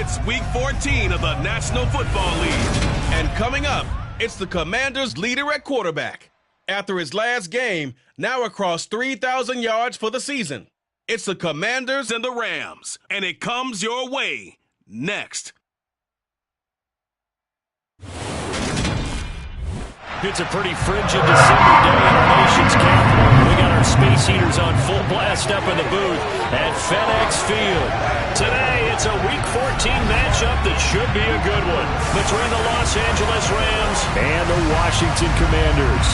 It's Week 14 of the National Football League. And coming up, it's the Commanders' leader at quarterback. After his last game, now across 3,000 yards for the season. It's the Commanders and the Rams, and it comes your way next. It's a pretty frigid December day in our nation's capital. We got our space heaters on full blast up in the booth at FedEx Field. Today, it's a Week 14 matchup that should be a good one between the Los Angeles Rams and the Washington Commanders.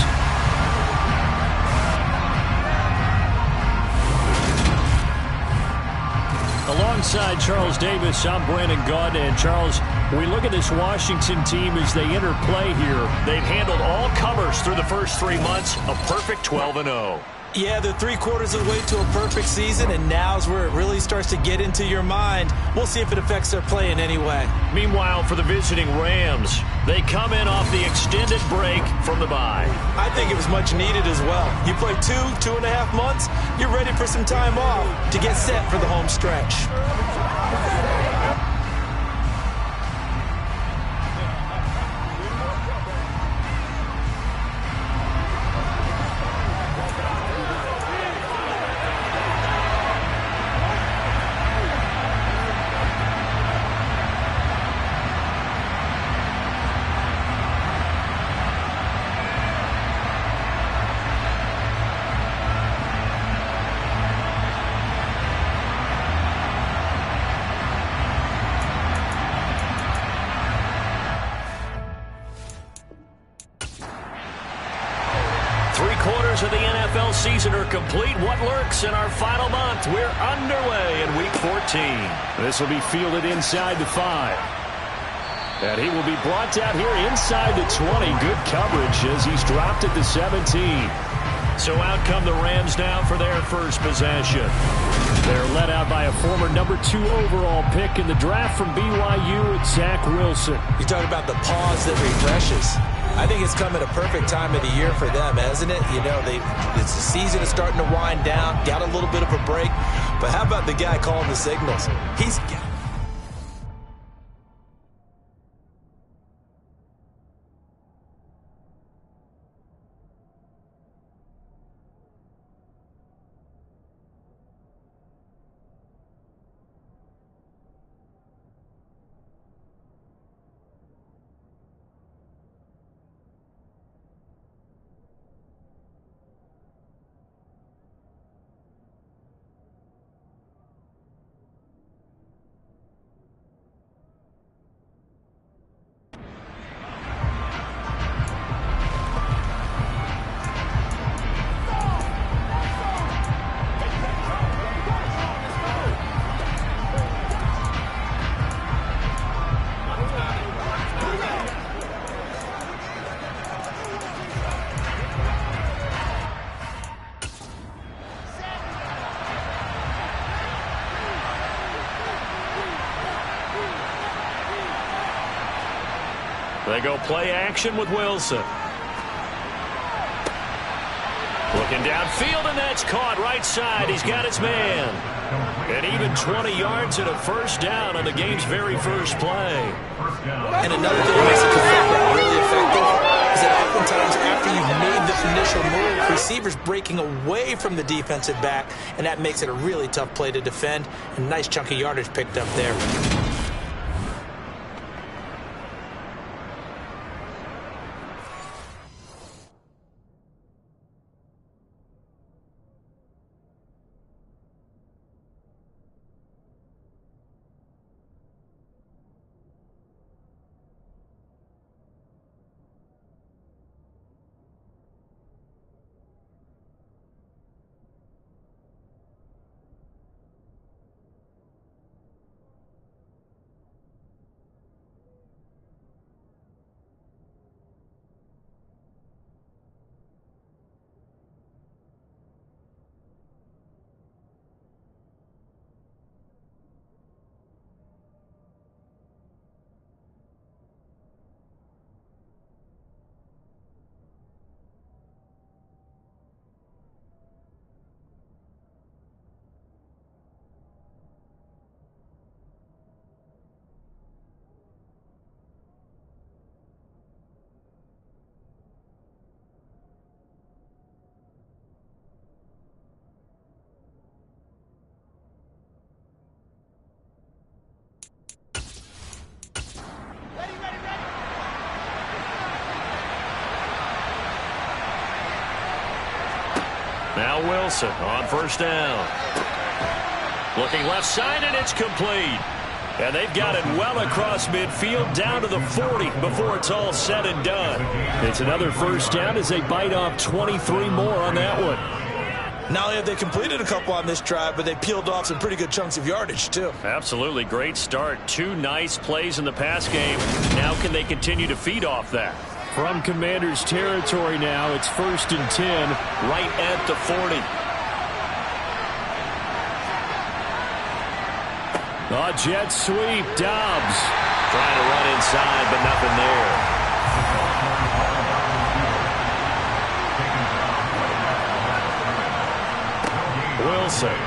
Alongside Charles Davis, I'm Brandon Gaudin. And Charles, we look at this Washington team as they enter play here. They've handled all comers through the first 3 months, a perfect 12-0. Yeah, they're 3/4 of the way to a perfect season, and now's where it really starts to get into your mind. We'll see if it affects their play in any way. Meanwhile, for the visiting Rams, they come in off the extended break from the bye. I think it was much needed as well. You play 2.5 months, you're ready for some time off to get set for the home stretch. 3/4 of the NFL season are complete. What lurks in our final month? We're underway in Week 14. This will be fielded inside the 5. And he will be brought down here inside the 20. Good coverage as he's dropped at the 17. So out come the Rams now for their first possession. They're led out by a former number 2 overall pick in the draft from BYU, it's Zach Wilson. You talk about the pause that refreshes. I think it's come at a perfect time of the year for them, hasn't it? You know, the season is starting to wind down, got a little bit of a break. But how about the guy calling the signals? He's... They go play action with Wilson. Looking downfield, and that's caught right side. He's got his man. And even 20 yards and a first down on the game's very first play. And another thing that makes it really effective is that oftentimes after you've made the initial move, receivers breaking away from the defensive back, and that makes it a really tough play to defend. A nice chunk of yardage picked up there. Now Wilson on first down. Looking left side, and it's complete. And they've got it well across midfield down to the 40 before it's all said and done. It's another first down as they bite off 23 more on that one. Not only have they completed a couple on this drive, but they peeled off some pretty good chunks of yardage, too. Absolutely. Great start. 2 nice plays in the pass game. Now can they continue to feed off that? From Commanders territory now, it's 1st and 10, right at the 40. A jet sweep. Dobbs trying to run inside, but nothing there. Wilson.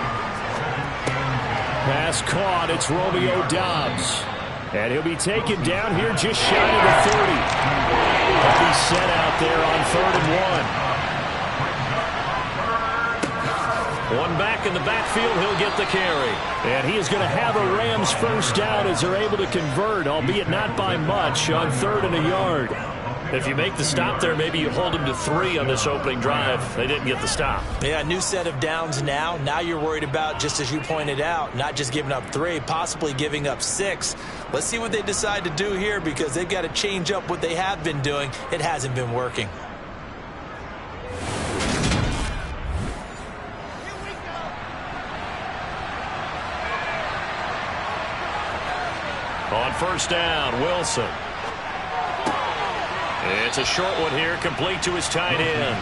Pass caught. It's Romeo Dobbs. And he'll be taken down here just shy of the 30. He'll be set out there on 3rd and 1. One back in the backfield, he'll get the carry. And he is going to have a Rams first down as they're able to convert, albeit not by much, on 3rd and a yard. If you make the stop there, maybe you hold them to 3 on this opening drive. They didn't get the stop. Yeah, new set of downs now. Now you're worried about, just as you pointed out, not just giving up 3, possibly giving up 6. Let's see what they decide to do here because they've got to change up what they have been doing. It hasn't been working. On first down, Wilson. It's a short one here, complete to his tight end.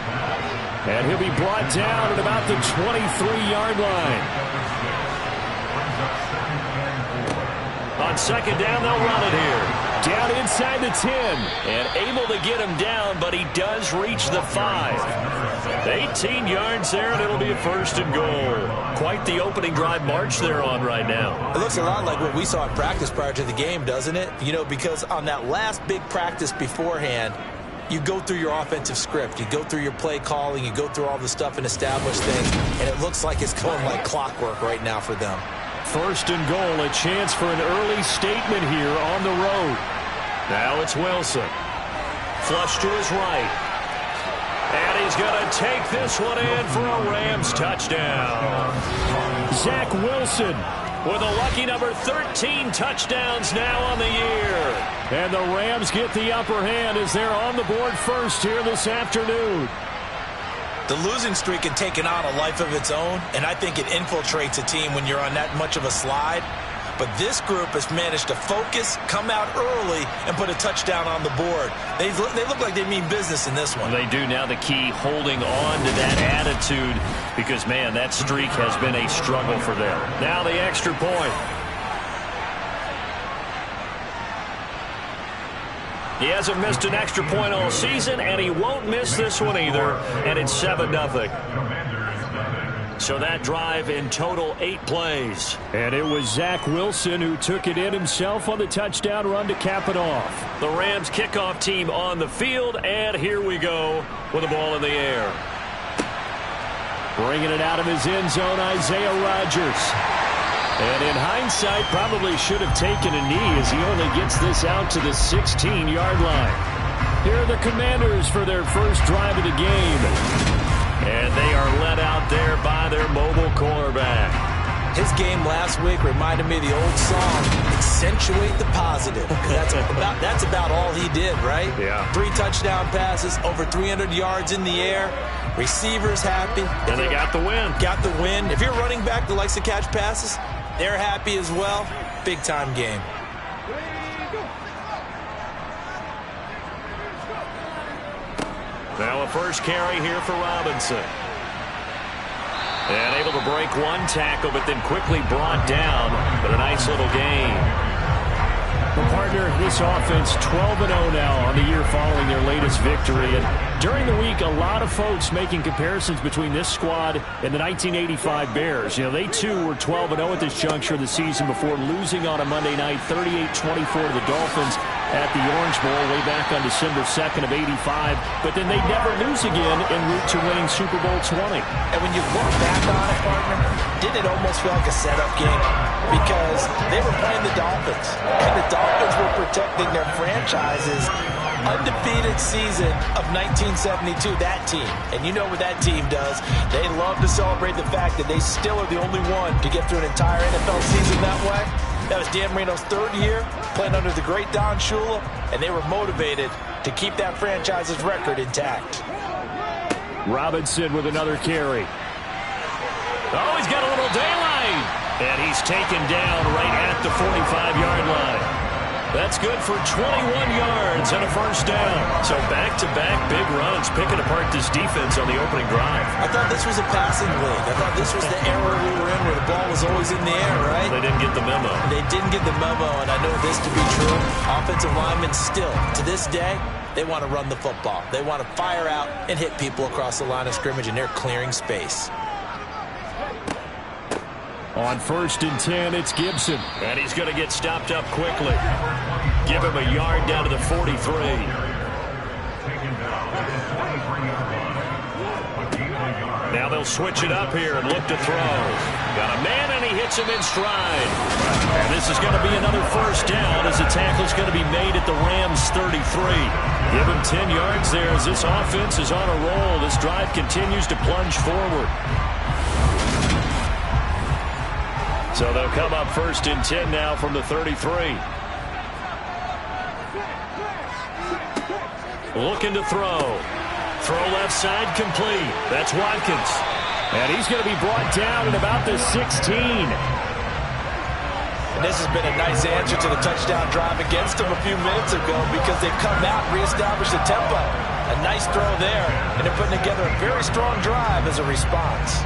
And he'll be brought down at about the 23-yard line. On 2nd down, they'll run it here. Down inside the 10. And able to get him down, but he does reach the 5. 18 yards there, and it'll be a 1st and goal. Quite the opening drive march they're on right now. It looks a lot like what we saw in practice prior to the game, doesn't it? You know, because on that last big practice beforehand, you go through your offensive script. You go through your play calling. You go through all the stuff and establish things. And it looks like it's going like clockwork right now for them. 1st and goal, a chance for an early statement here on the road. Now it's Wilson. Flush to his right. And he's going to take this one in for a Rams touchdown. Zach Wilson with a lucky number 13 touchdowns now on the year. And the Rams get the upper hand as they're on the board first here this afternoon. The losing streak had taken on a life of its own, and I think it infiltrates a team when you're on that much of a slide. But this group has managed to focus, come out early, and put a touchdown on the board. They look like they mean business in this one. They do. Now the key, holding on to that attitude, because, man, that streak has been a struggle for them. Now the extra point. He hasn't missed an extra point all season, and he won't miss this one either, and it's 7-0. So that drive in total 8 plays. And it was Zach Wilson who took it in himself on the touchdown run to cap it off. The Rams kickoff team on the field, and here we go with the ball in the air. Bringing it out of his end zone, Isaiah Rodgers. And in hindsight, probably should have taken a knee as he only gets this out to the 16-yard line. Here are the Commanders for their first drive of the game. And they are led out there by their mobile quarterback. His game last week reminded me of the old song, Accentuate the Positive. That's about all he did, right? Yeah. 3 touchdown passes, over 300 yards in the air. Receivers happy. And they got the win. Got the win. If you're running back that likes to catch passes, they're happy as well. Big-time game. Now a first carry here for Robinson. And able to break one tackle, but then quickly brought down. But a nice little gain. The partner of this offense, 12-0 now on the year following their latest victory. And during the week, a lot of folks making comparisons between this squad and the 1985 Bears. You know, they too were 12-0 at this juncture of the season before losing on a Monday night 38-24 to the Dolphins at the Orange Bowl way back on December 2nd of '85. But then they never lose again en route to winning Super Bowl 20. And when you look back on it, partner, didn't it almost feel like a setup game? Because they were playing the Dolphins, and the Dolphins were protecting their franchises undefeated season of 1972, that team. And you know what that team does. They love to celebrate the fact that they still are the only one to get through an entire NFL season that way. That was Dan Marino's third year, playing under the great Don Shula, and they were motivated to keep that franchise's record intact. Robinson with another carry. Oh, he's got a little daylight. And he's taken down right at the 45-yard line. That's good for 21 yards and a first down. So back-to-back big runs, picking apart this defense on the opening drive. I thought this was a passing league. I thought this was the era we were in where the ball was always in the air, right? They didn't get the memo. They didn't get the memo, and I know this to be true. Offensive linemen still, to this day, they want to run the football. They want to fire out and hit people across the line of scrimmage, and they're clearing space. On 1st and 10, it's Gibson. And he's going to get stopped up quickly. Give him a yard down to the 43. Now they'll switch it up here and look to throw. Got a man, and he hits him in stride. And this is going to be another first down as the tackle's going to be made at the Rams' 33. Give him 10 yards there as this offense is on a roll. This drive continues to plunge forward. So they'll come up 1st and 10 now from the 33. Looking to throw. Throw left side complete. That's Watkins. And he's going to be brought down at about the 16. And this has been a nice answer to the touchdown drive against them a few minutes ago because they've come out and reestablished the tempo. A nice throw there, and they're putting together a very strong drive as a response.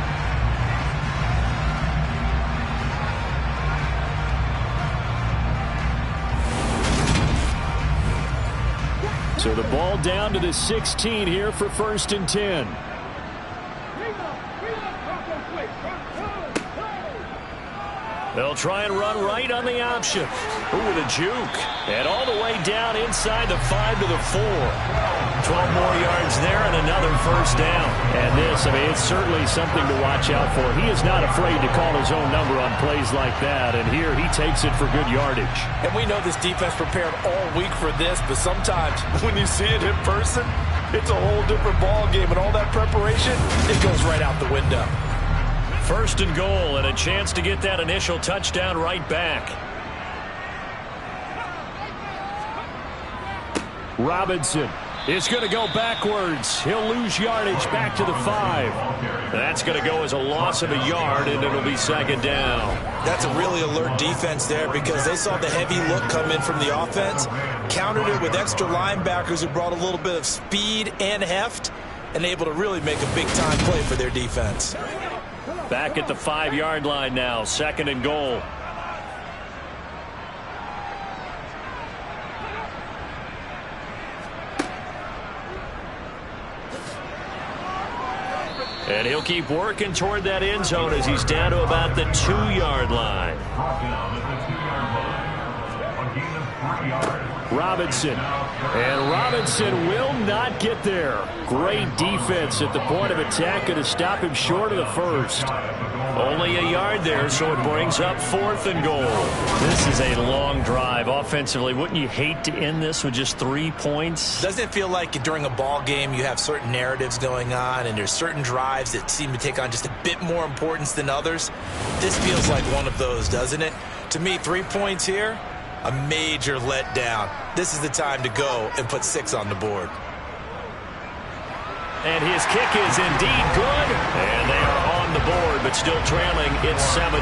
So the ball down to the 16 here for 1st and 10. They'll try and run right on the option. Ooh, with a juke. And all the way down inside the 5 to the 4. 12 more yards there and another first down. And this, I mean, it's certainly something to watch out for. He is not afraid to call his own number on plays like that. And here he takes it for good yardage. And we know this defense prepared all week for this, but sometimes when you see it in person, it's a whole different ball game. And all that preparation, it goes right out the window. 1st and goal, and a chance to get that initial touchdown right back. Robinson is going to go backwards. He'll lose yardage back to the 5. That's going to go as a loss of a yard, and it'll be 2nd down. That's a really alert defense there because they saw the heavy look come in from the offense, countered it with extra linebackers who brought a little bit of speed and heft, and able to really make a big-time play for their defense. Back at the 5-yard line now, 2nd and goal. And he'll keep working toward that end zone as he's down to about the 2-yard line. Robinson. And Robinson will not get there. Great defense at the point of attack, going to stop him short of the 1st. Only a yard there, so it brings up 4th and goal. This is a long drive offensively. Wouldn't you hate to end this with just 3 points? Doesn't it feel like during a ball game you have certain narratives going on and there's certain drives that seem to take on just a bit more importance than others? This feels like one of those, doesn't it? To me, 3 points here, a major letdown. This is the time to go and put 6 on the board. And his kick is indeed good. And they are on the board, but still trailing. It's 7-3.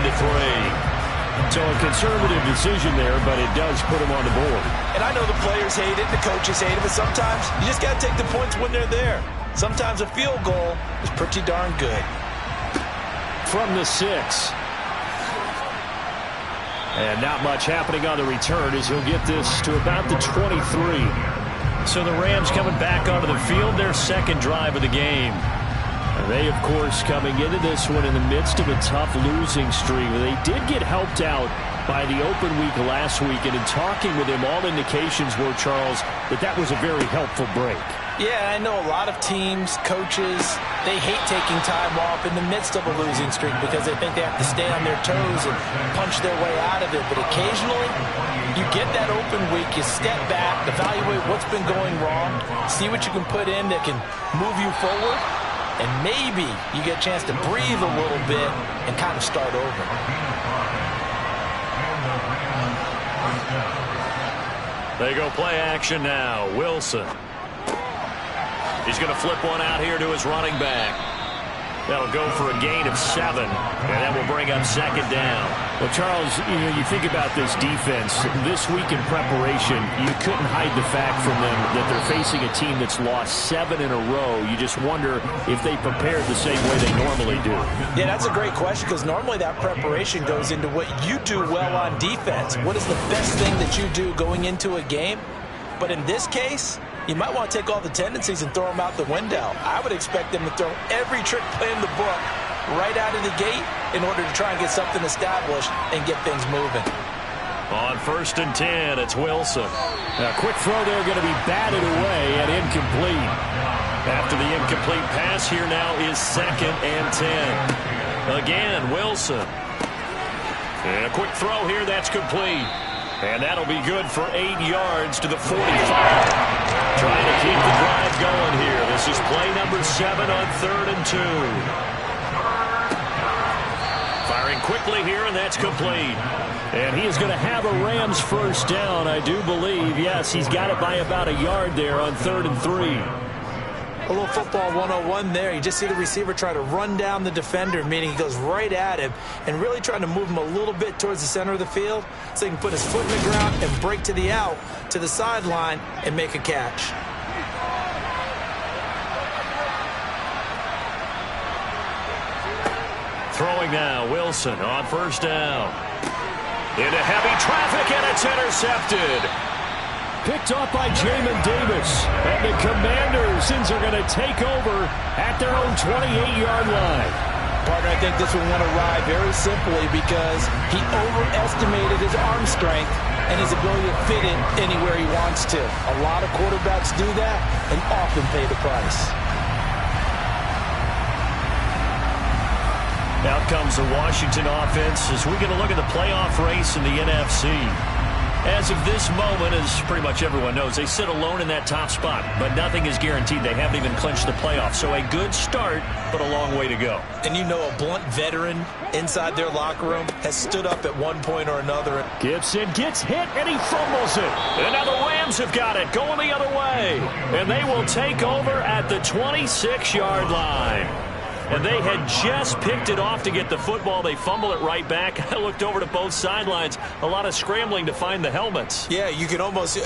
So a conservative decision there, but it does put him on the board. And I know the players hate it, the coaches hate it, but sometimes you just got to take the points when they're there. Sometimes a field goal is pretty darn good. From the 6. And not much happening on the return as he'll get this to about the 23. So the Rams coming back onto the field, their 2nd drive of the game. And they, of course, coming into this one in the midst of a tough losing streak. They did get helped out by the open week last week, and in talking with him, all indications were, Charles, that was a very helpful break. Yeah, I know a lot of teams, coaches, they hate taking time off in the midst of a losing streak because they think they have to stay on their toes and punch their way out of it. But occasionally, You get that open week, you step back, evaluate what's been going wrong, see what you can put in that can move you forward, and maybe you get a chance to breathe a little bit and kind of start over. They go play action now. Wilson. He's going to flip one out here to his running back. That'll go for a gain of 7, and that will bring up second down. Well, Charles, you think about this defense. This week in preparation, you couldn't hide the fact from them that they're facing a team that's lost 7 in a row. You just wonder if they prepared the same way they normally do. Yeah, that's a great question because normally that preparation goes into what you do well on defense. What is the best thing that you do going into a game? But in this case, you might want to take all the tendencies and throw them out the window. I would expect them to throw every trick play in the book right out of the gate in order to try and get something established and get things moving. On 1st and 10, it's Wilson. A quick throw there going to be batted away and incomplete. After the incomplete pass, here now is 2nd and 10. Again, Wilson. And a quick throw here, that's complete. And that'll be good for 8 yards to the 45. Trying to keep the drive going here. This is play number 7 on 3rd and 2. Firing quickly here, and that's complete. And he is going to have a Rams first down, I do believe. Yes, he's got it by about a yard there on 3rd and 3. A little football 101 there. You just see the receiver try to run down the defender, meaning he goes right at him and really trying to move him a little bit towards the center of the field so he can put his foot in the ground and break to the out, to the sideline, and make a catch. Throwing now, Wilson on 1st down. Into heavy traffic, and it's intercepted. Picked off by Jamin Davis. And the Commanders are going to take over at their own 28-yard line. Partner, I think this one went awry very simply because he overestimated his arm strength and his ability to fit it anywhere he wants to. A lot of quarterbacks do that and often pay the price. Out comes the Washington offense as we're going to look at the playoff race in the NFC. As of this moment, as pretty much everyone knows, they sit alone in that top spot, but nothing is guaranteed. They haven't even clinched the playoffs, so a good start, but a long way to go. And you know a blunt veteran inside their locker room has stood up at one point or another. Gibson gets hit, and he fumbles it. And now the Rams have got it, going the other way. And they will take over at the 26-yard line. And they had just picked it off to get the football. They fumble it right back. I looked over to both sidelines. A lot of scrambling to find the helmets. Yeah, you can almost,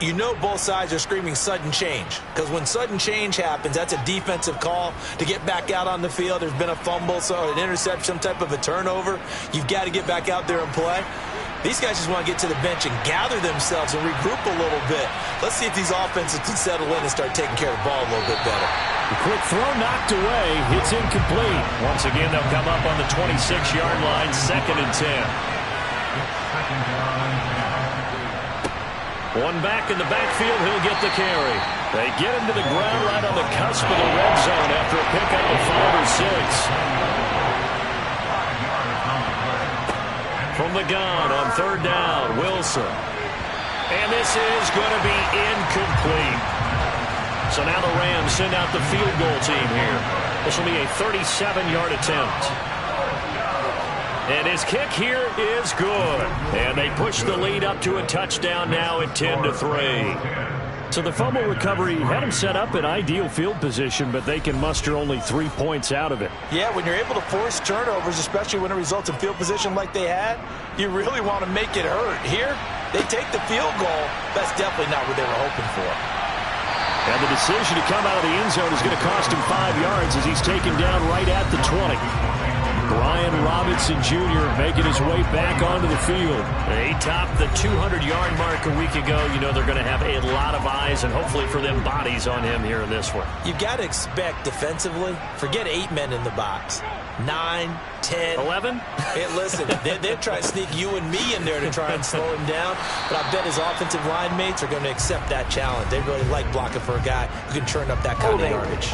you know both sides are screaming sudden change. Because when sudden change happens, that's a defensive call to get back out on the field. There's been a fumble, so an interception, some type of a turnover. You've got to get back out there and play. These guys just want to get to the bench and gather themselves and regroup a little bit. Let's see if these offenses can settle in and start taking care of the ball a little bit better. The quick throw knocked away. It's incomplete. Once again, they'll come up on the 26-yard line, 2nd and 10. One back in the backfield, he'll get the carry. They get him to the ground right on the cusp of the red zone after a pickup of 5 or 6. From the gun on 3rd down, Wilson. And this is going to be incomplete. So now the Rams send out the field goal team here. This will be a 37-yard attempt. And his kick here is good. And they push the lead up to a touchdown now at 10-3. So the fumble recovery had him set up in ideal field position, but they can muster only 3 points out of it. Yeah, when you're able to force turnovers, especially when it results in field position like they had, you really want to make it hurt. Here, they take the field goal. That's definitely not what they were hoping for. And the decision to come out of the end zone is going to cost him 5 yards as he's taken down right at the 20. Brian Robinson Jr. making his way back onto the field. They topped the 200-yard mark a week ago. You know they're going to have a lot of eyes and hopefully for them bodies on him here in this one. You've got to expect defensively, forget 8 men in the box. 9, 10. 11? Hey, listen, they're trying to sneak you and me in there to try and slow him down. But I bet his offensive line mates are going to accept that challenge. They really like blocking for a guy who can turn up that kind of yardage.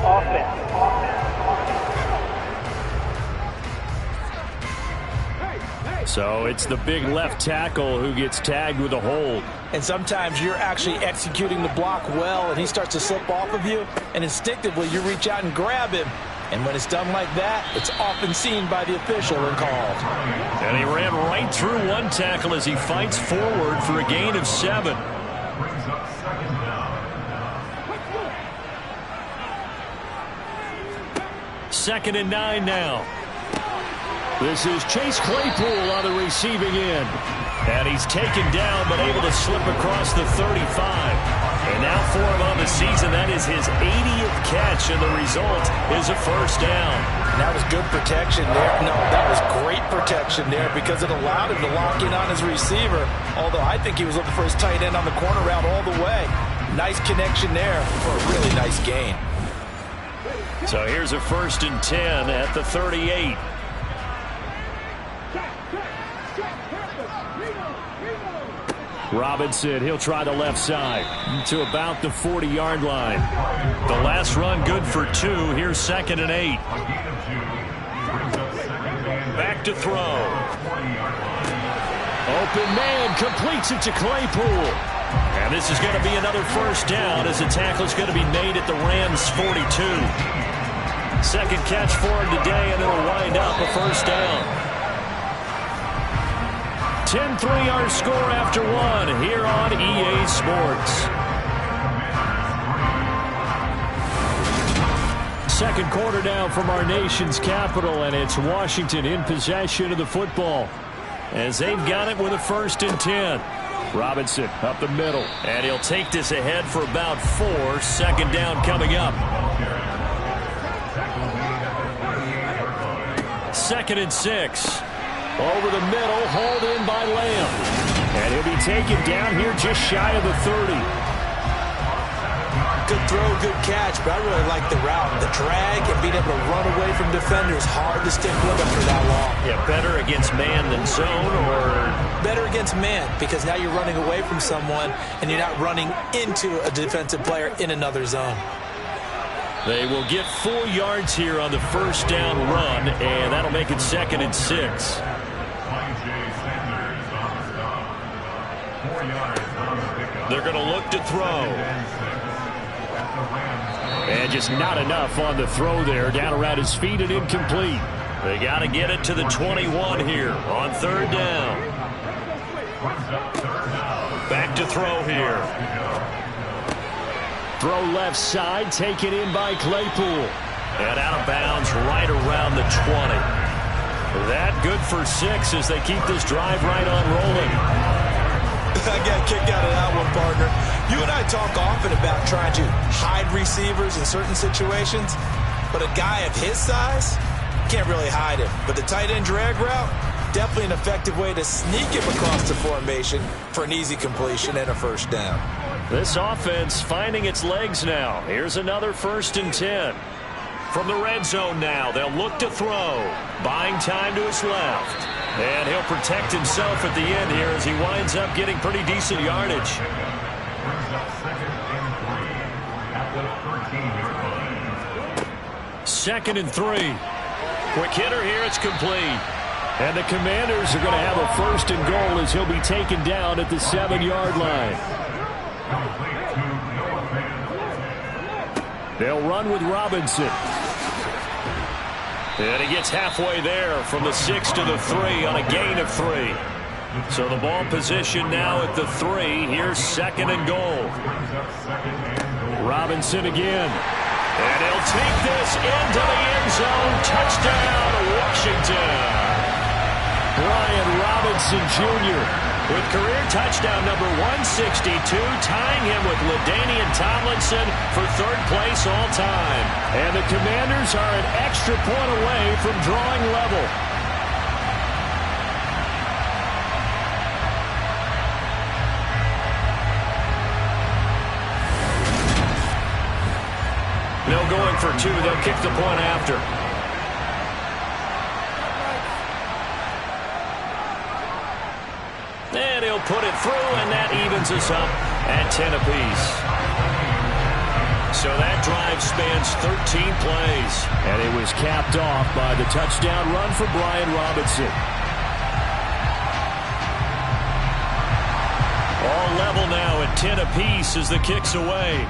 So it's the big left tackle who gets tagged with a hold. And sometimes you're actually executing the block well, and he starts to slip off of you, and instinctively you reach out and grab him. And when it's done like that, it's often seen by the official and called. And he ran right through one tackle as he fights forward for a gain of 7. Second and 9 now. This is Chase Claypool on the receiving end. And he's taken down but able to slip across the 35. And now for him on the season, that is his 80th catch, and the result is a first down. And that was good protection there. No, that was great protection there because it allowed him to lock in on his receiver, although I think he was looking for his tight end on the corner route all the way. Nice connection there for a really nice gain. So here's a 1st and 10 at the 38. Robinson, he'll try the left side to about the 40-yard line. The last run good for 2. Here's 2nd and 8. Back to throw. Open man, completes it to Claypool. And this is going to be another first down as the tackle is going to be made at the Rams' 42. Second catch for him today, and it'll wind up a first down. 10-3 our score after 1 here on EA Sports. Second quarter now from our nation's capital, and it's Washington in possession of the football as they've got it with a 1st and 10. Robinson up the middle, and he'll take this ahead for about 4. Second down coming up. 2nd and 6. Over the middle, hauled in by Lamb. And he'll be taken down here just shy of the 30. Good throw, good catch, but I really like the route. The drag and being able to run away from defenders, hard to stick with them for that long. Yeah, better against man than zone, or? Better against man, because now you're running away from someone and you're not running into a defensive player in another zone. They will get 4 yards here on the first down run, and that'll make it 2nd and 6. They're going to look to throw. And just not enough on the throw there. Down around his feet and incomplete. They got to get it to the 21 here on 3rd down. Back to throw here. Throw left side, taken in by Claypool. And out of bounds right around the 20. That good for 6 as they keep this drive right on rolling. I got kicked out of that one, partner. You and I talk often about trying to hide receivers in certain situations, but a guy of his size can't really hide him. But the tight end drag route, definitely an effective way to sneak him across the formation for an easy completion and a first down. This offense finding its legs now. Here's another 1st and 10. From the red zone now, they'll look to throw. Buying time to his left. And he'll protect himself at the end here as he winds up getting pretty decent yardage. Second and 3. Quick hitter here, it's complete. And the Commanders are going to have a 1st and goal as he'll be taken down at the 7-yard line. They'll run with Robinson. And he gets halfway there from the 6 to the 3 on a gain of 3. So the ball position now at the 3. Here's 2nd and goal. Robinson again. And he'll take this into the end zone. Touchdown, Washington. Brian Robinson Jr. with career touchdown number 162, tying him with LaDainian Tomlinson for 3rd place all time. And the Commanders are an extra point away from drawing level. No going for 2. They'll kick the point after. And he'll put it through, and that evens us up at 10 apiece. So that drive spans 13 plays. And it was capped off by the touchdown run for Brian Robinson. level now at 10 apiece as the kick's away.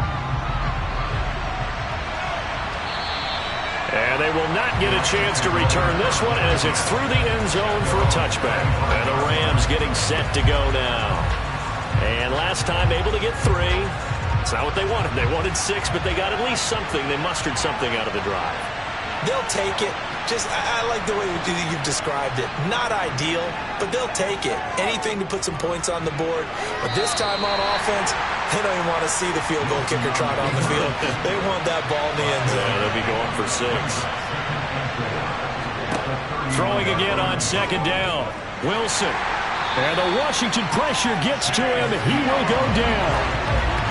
And they will not get a chance to return this one as it's through the end zone for a touchback. And the Rams getting set to go now. And last time able to get 3. It's not what they wanted. They wanted 6, but they got at least something. They mustered something out of the drive. They'll take it. I like the way you've described it. Not ideal, but they'll take it. Anything to put some points on the board. But this time on offense, they don't even want to see the field goal kicker trot on the field. They want that ball in the end zone. Yeah, they'll be going for 6. Throwing again on second down. Wilson. And the Washington pressure gets to him. He will go down.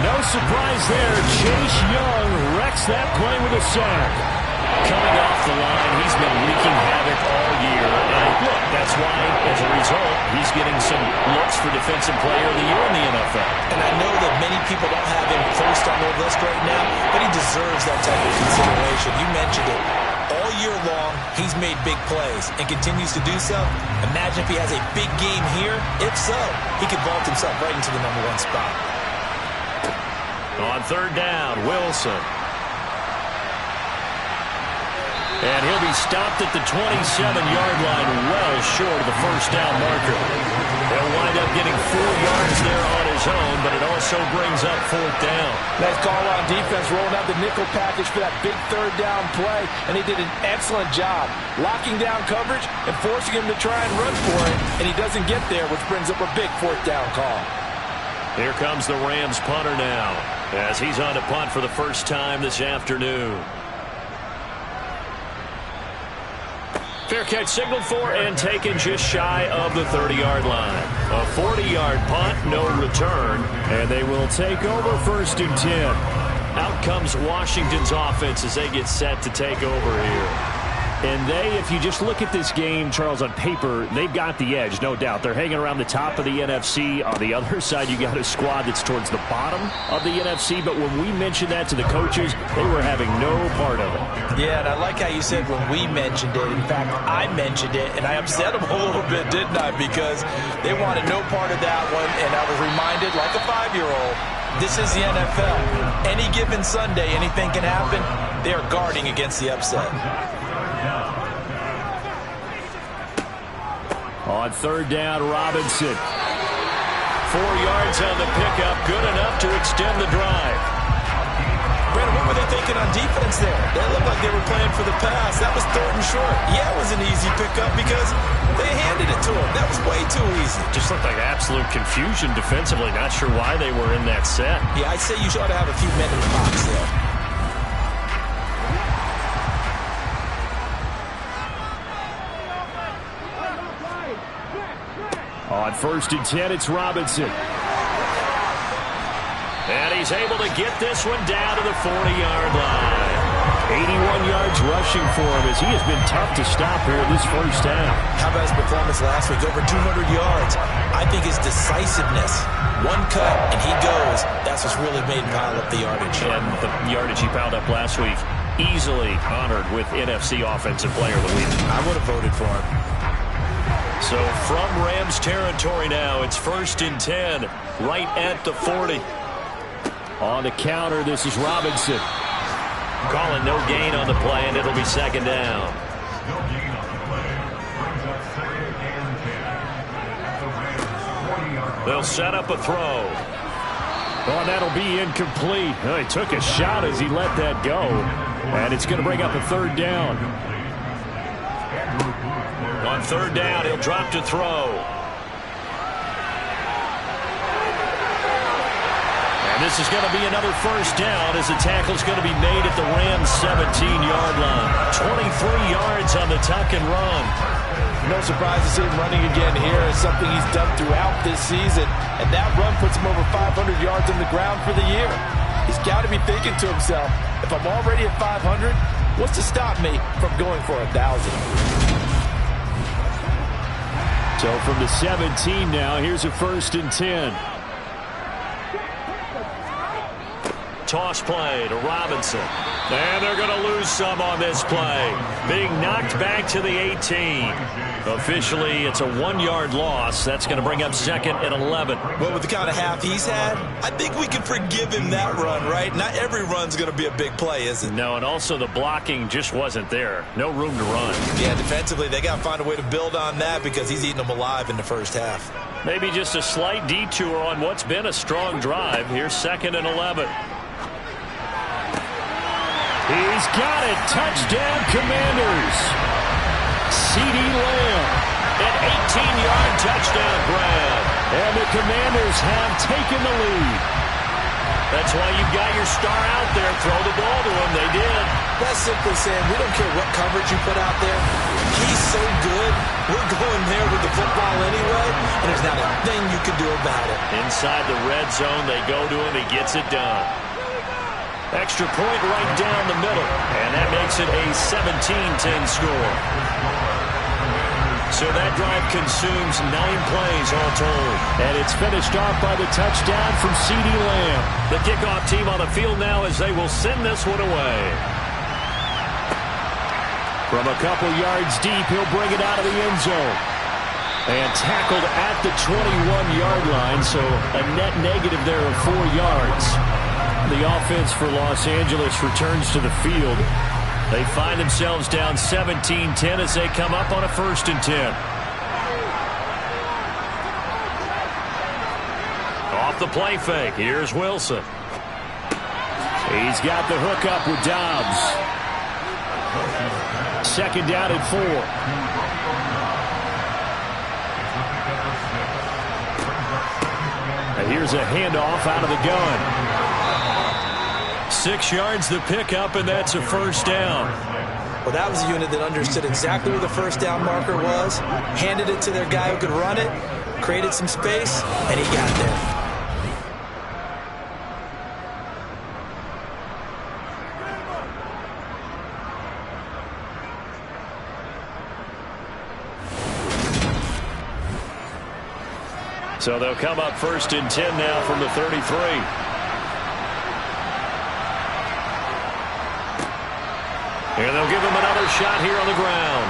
No surprise there. Chase Young wrecks that play with a sack. Coming off the line, he's been wreaking havoc all year. And look, that's why, as a result, he's getting some looks for Defensive Player of the Year in the NFL. And I know that many people don't have him first on their list right now, but he deserves that type of consideration. You mentioned it. All year long, he's made big plays and continues to do so. Imagine if he has a big game here. If so, he could vault himself right into the number 1 spot. On third down, Wilson. And he'll be stopped at the 27-yard line, well short of the first down marker. He'll wind up getting 4 yards there on his own, but it also brings up 4th down. Nice call on defense, rolling out the nickel package for that big third down play, and he did an excellent job locking down coverage and forcing him to try and run for it, and he doesn't get there, which brings up a big 4th down call. Here comes the Rams punter now, as he's on to punt for the first time this afternoon. Fair catch signaled for and taken just shy of the 30-yard line. A 40-yard punt, no return, and they will take over 1st and 10. Out comes Washington's offense as they get set to take over here. And if you just look at this game, Charles, on paper, they've got the edge, no doubt. They're hanging around the top of the NFC. On the other side, you got a squad that's towards the bottom of the NFC. But when we mentioned that to the coaches, they were having no part of it. Yeah, and I like how you said when we mentioned it. In fact, I mentioned it, and I upset them a little bit, didn't I? Because they wanted no part of that one, and I was reminded, like a 5-year-old, this is the NFL. Any given Sunday, anything can happen. They are guarding against the upset. On third down, Robinson. 4 yards on the pickup, good enough to extend the drive. Brandon, what were they thinking on defense there? They looked like they were playing for the pass. That was 3rd and short. Yeah, it was an easy pickup because they handed it to him. That was way too easy. Just looked like absolute confusion defensively. Not sure why they were in that set. Yeah, I'd say you ought to have a few men in the box there. On 1st and 10, it's Robinson. And he's able to get this one down to the 40-yard line. 81 yards rushing for him as he has been tough to stop here in this first half. How about his performance last week? Over 200 yards. I think his decisiveness. One cut, and he goes. That's what's really made him pile up the yardage. And the yardage he piled up last week, easily honored with NFC Offensive Player of the Week. I would have voted for him. So from Rams territory now, it's 1st and 10, right at the 40. On the counter, this is Robinson. Calling no gain on the play, and it'll be 2nd down. They'll set up a throw. Oh, that'll be incomplete. Oh, he took a shot as he let that go. And it's going to bring up a 3rd down. On 3rd down, he'll drop to throw. And this is going to be another 1st down as the tackle's going to be made at the Rams' 17-yard line. 23 yards on the tuck and run. No surprise to see him running again here. It's something he's done throughout this season. And that run puts him over 500 yards on the ground for the year. He's got to be thinking to himself, if I'm already at 500, what's to stop me from going for 1,000? So from the 17 now, here's a 1st and 10. Toss play to Robinson. And they're going to lose some on this play. Being knocked back to the 18. Officially, it's a 1-yard loss. That's going to bring up 2nd and 11. But with the kind of half he's had, I think we can forgive him that run, right? Not every run's going to be a big play, is it? No, and also the blocking just wasn't there. No room to run. Yeah, defensively, they got to find a way to build on that because he's eating them alive in the first half. Maybe just a slight detour on what's been a strong drive. Here's 2nd and 11. He's got it. Touchdown, Commanders. CeeDee Lamb. An 18-yard touchdown grab. And the Commanders have taken the lead. That's why you got your star out there. Throw the ball to him. They did. That's simply saying we don't care what coverage you put out there. He's so good. We're going there with the football anyway, and there's not a thing you can do about it. Inside the red zone, they go to him. He gets it done. Extra point right down the middle, and that makes it a 17-10 score. So that drive consumes 9 plays all told. And it's finished off by the touchdown from CeeDee Lamb. The kickoff team on the field now as they will send this one away. From a couple yards deep, he'll bring it out of the end zone. And tackled at the 21-yard line, so a net negative there of 4 yards. The offense for Los Angeles returns to the field. They find themselves down 17-10 as they come up on a 1st and 10. Off the play fake, here's Wilson. He's got the hook up with Dobbs. 2nd down and 4. And here's a handoff out of the gun. 6 yards the pickup, and that's a 1st down. Well, that was a unit that understood exactly where the 1st down marker was, handed it to their guy who could run it, created some space, and he got there. So they'll come up 1st and 10 now from the 33. And they'll give him another shot here on the ground.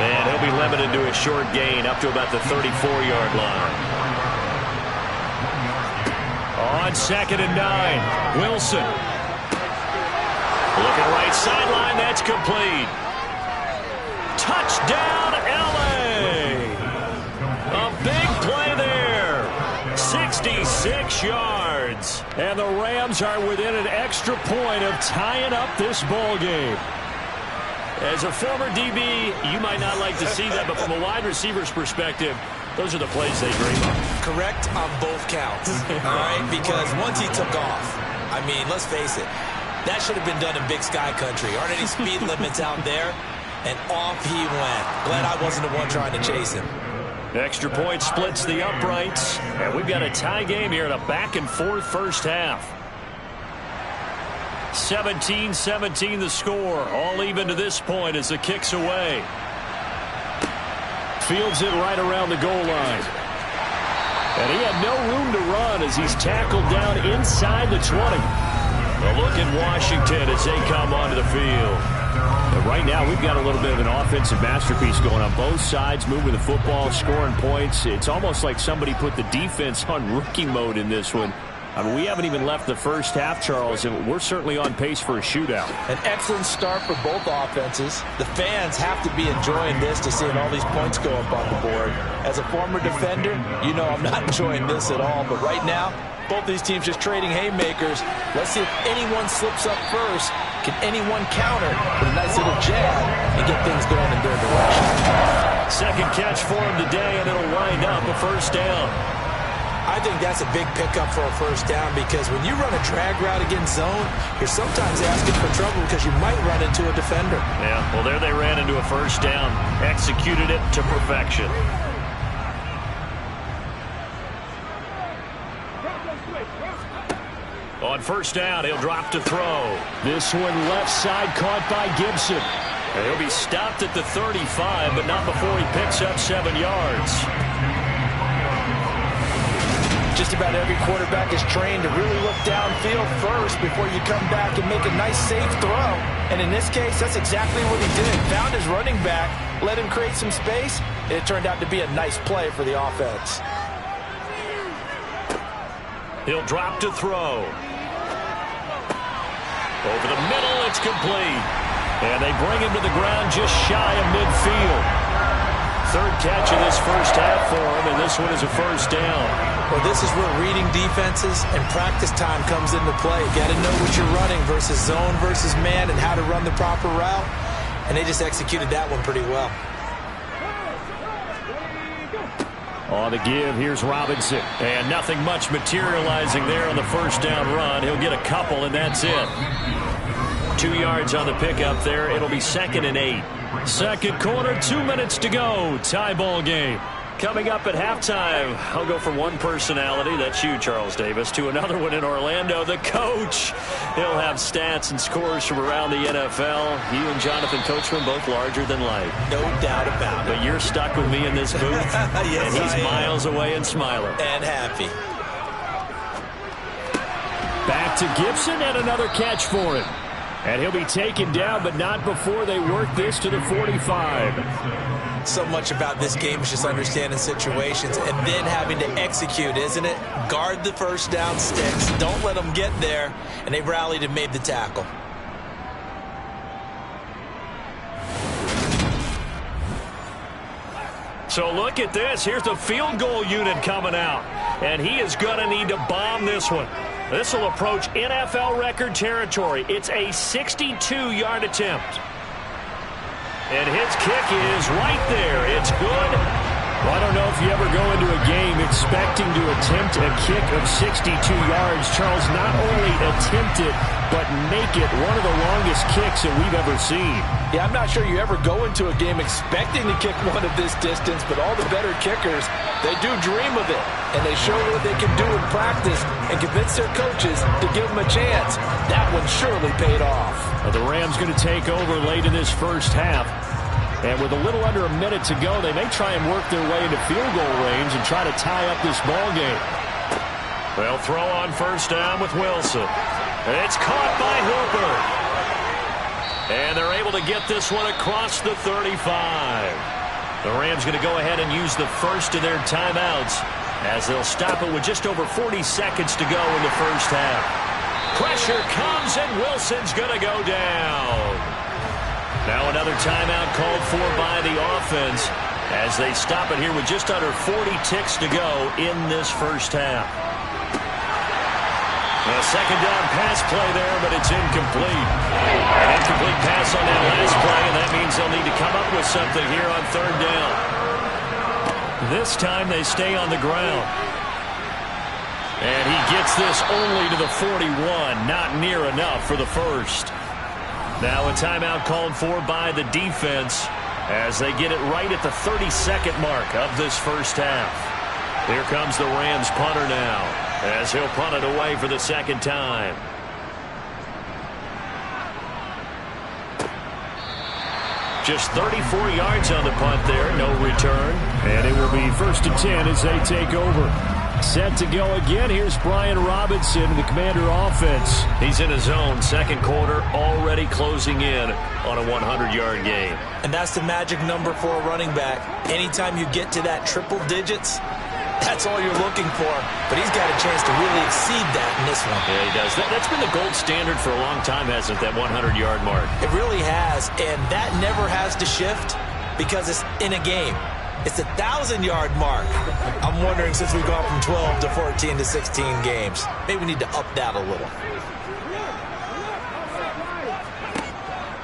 And he'll be limited to a short gain up to about the 34-yard line. On 2nd and 9, Wilson. Looking right sideline, that's complete. Touchdown, L.A. A big play there. 66 yards. And the Rams are within an extra point of tying up this ball game. As a former DB, you might not like to see that, but from a wide receiver's perspective, those are the plays they dream of. Correct on both counts, all right? Because once he took off, I mean, let's face it, that should have been done in Big Sky Country. Aren't any speed limits out there? And off he went. Glad I wasn't the one trying to chase him. Extra point splits the uprights, and we've got a tie game here in a back-and-forth first half. 17-17 the score, all even to this point as the kick's away. Fields it right around the goal line. And he had no room to run as he's tackled down inside the 20. A look at Washington as they come onto the field. But right now, we've got a little bit of an offensive masterpiece going on both sides, moving the football, scoring points. It's almost like somebody put the defense on rookie mode in this one. I mean, we haven't even left the first half, Charles, and we're certainly on pace for a shootout. An excellent start for both offenses. The fans have to be enjoying this to seeing all these points go up on the board. As a former defender, you know I'm not enjoying this at all, but right now, both these teams just trading haymakers. Let's see if anyone slips up first. Can anyone counter with a nice little jab and get things going in their direction? Second catch for him today, and it'll wind up a first down. I think that's a big pickup for a first down because when you run a drag route against zone, you're sometimes asking for trouble because you might run into a defender. Yeah, well, there they ran into a first down. Executed it to perfection. On first down, he'll drop to throw. This one left side caught by Gibson. And he'll be stopped at the 35, but not before he picks up 7 yards. Just about every quarterback is trained to really look downfield first before you come back and make a nice, safe throw. And in this case, that's exactly what he did. Found his running back, let him create some space, and it turned out to be a nice play for the offense. He'll drop to throw. Over the middle, it's complete. And they bring him to the ground just shy of midfield. Third catch of this first half for him, and this one is a first down. Well, this is where reading defenses and practice time comes into play. You got to know what you're running versus zone versus man and how to run the proper route. And they just executed that one pretty well. On the give, here's Robinson. And nothing much materializing there on the first down run. He'll get a couple, and that's it. 2 yards on the pickup there. It'll be 2nd and 8. Second quarter, 2 minutes to go. Tie ball game. Coming up at halftime, I'll go from one personality, that's you, Charles Davis, to another one in Orlando, the coach. He'll have stats and scores from around the NFL. You and Jonathan Coachman, both larger than life. No doubt about it. But you're stuck with me in this booth, yes, and he's miles away and smiling. And happy. Back to Gibson, and another catch for him. And he'll be taken down, but not before they work this to the 45. So much about this game is just understanding situations and then having to execute, isn't it? Guard the first down sticks. Don't let them get there. And they rallied and made the tackle. So look at this. Here's the field goal unit coming out. And he is going to need to bomb this one. This will approach NFL record territory. It's a 62-yard attempt. And his kick is right there. It's good. Well, I don't know if you ever go into a game expecting to attempt a kick of 62 yards. Charles, not only attempt it, but make it one of the longest kicks that we've ever seen. Yeah, I'm not sure you ever go into a game expecting to kick one of this distance, but all the better kickers, they do dream of it. And they show what they can do in practice and convince their coaches to give them a chance. That one surely paid off. Well, the Rams going to take over late in this first half. And with a little under a minute to go, they may try and work their way into field goal range and try to tie up this ball game. They'll throw on first down with Wilson. It's caught by Hooper. And they're able to get this one across the 35. The Rams going to go ahead and use the first of their timeouts as they'll stop it with just over 40 seconds to go in the first half. Pressure comes, and Wilson's going to go down. Now another timeout called for by the offense as they stop it here with just under 40 ticks to go in this first half. A second down pass play there, but it's incomplete. An incomplete pass on that last play, and that means they'll need to come up with something here on third down. This time they stay on the ground. And he gets this only to the 41, not near enough for the first. Now a timeout called for by the defense as they get it right at the 32nd mark of this first half. Here comes the Rams punter now as he'll punt it away for the second time. Just 34 yards on the punt there, no return. And it will be 1st and 10 as they take over. Set to go again. Here's Brian Robinson, the Commander offense. He's in his zone. Second quarter already closing in on a 100-yard game. And that's the magic number for a running back. Anytime you get to that triple digits, that's all you're looking for. But he's got a chance to really exceed that in this one. Yeah, he does. That's been the gold standard for a long time, hasn't it, that 100-yard mark? It really has. And that never has to shift because it's in a game. It's a 1,000-yard mark. I'm wondering, since we've gone from 12 to 14 to 16 games, maybe we need to up that a little.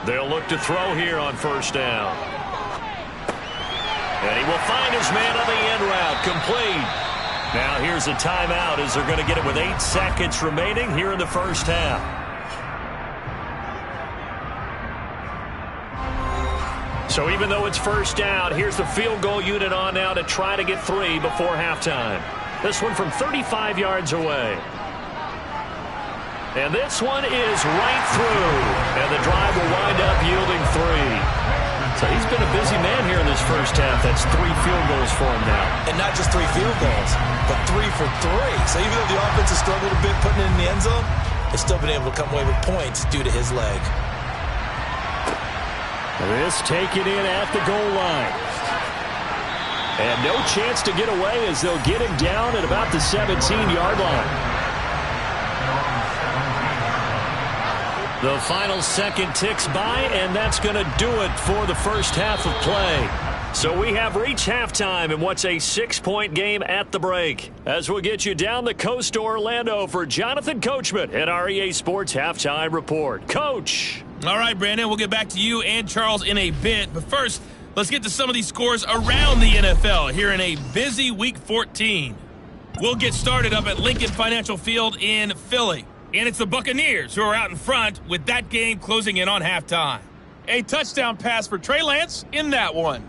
They'll look to throw here on first down. And he will find his man on the end route, complete. Now here's a timeout as they're going to get it with 8 seconds remaining here in the first half. So even though it's first down, here's the field goal unit on now to try to get 3 before halftime. This one from 35 yards away. And this one is right through. And the drive will wind up yielding 3. So he's been a busy man here in this first half. That's 3 field goals for him now. And not just 3 field goals, but 3 for 3. So even though the offense has struggled a bit putting it in the end zone, they've still been able to come away with points due to his leg. This taken in at the goal line. And no chance to get away as they'll get him down at about the 17-yard line. The final second ticks by, and that's going to do it for the first half of play. So we have reached halftime in what's a 6-point game at the break. As we'll get you down the coast to Orlando for Jonathan Coachman at our EA Sports Halftime Report. Coach. All right, Brandon, we'll get back to you and Charles in a bit. But first, let's get to some of these scores around the NFL here in a busy Week 14. We'll get started up at Lincoln Financial Field in Philly. And it's the Buccaneers who are out in front with that game closing in on halftime. A touchdown pass for Trey Lance in that one.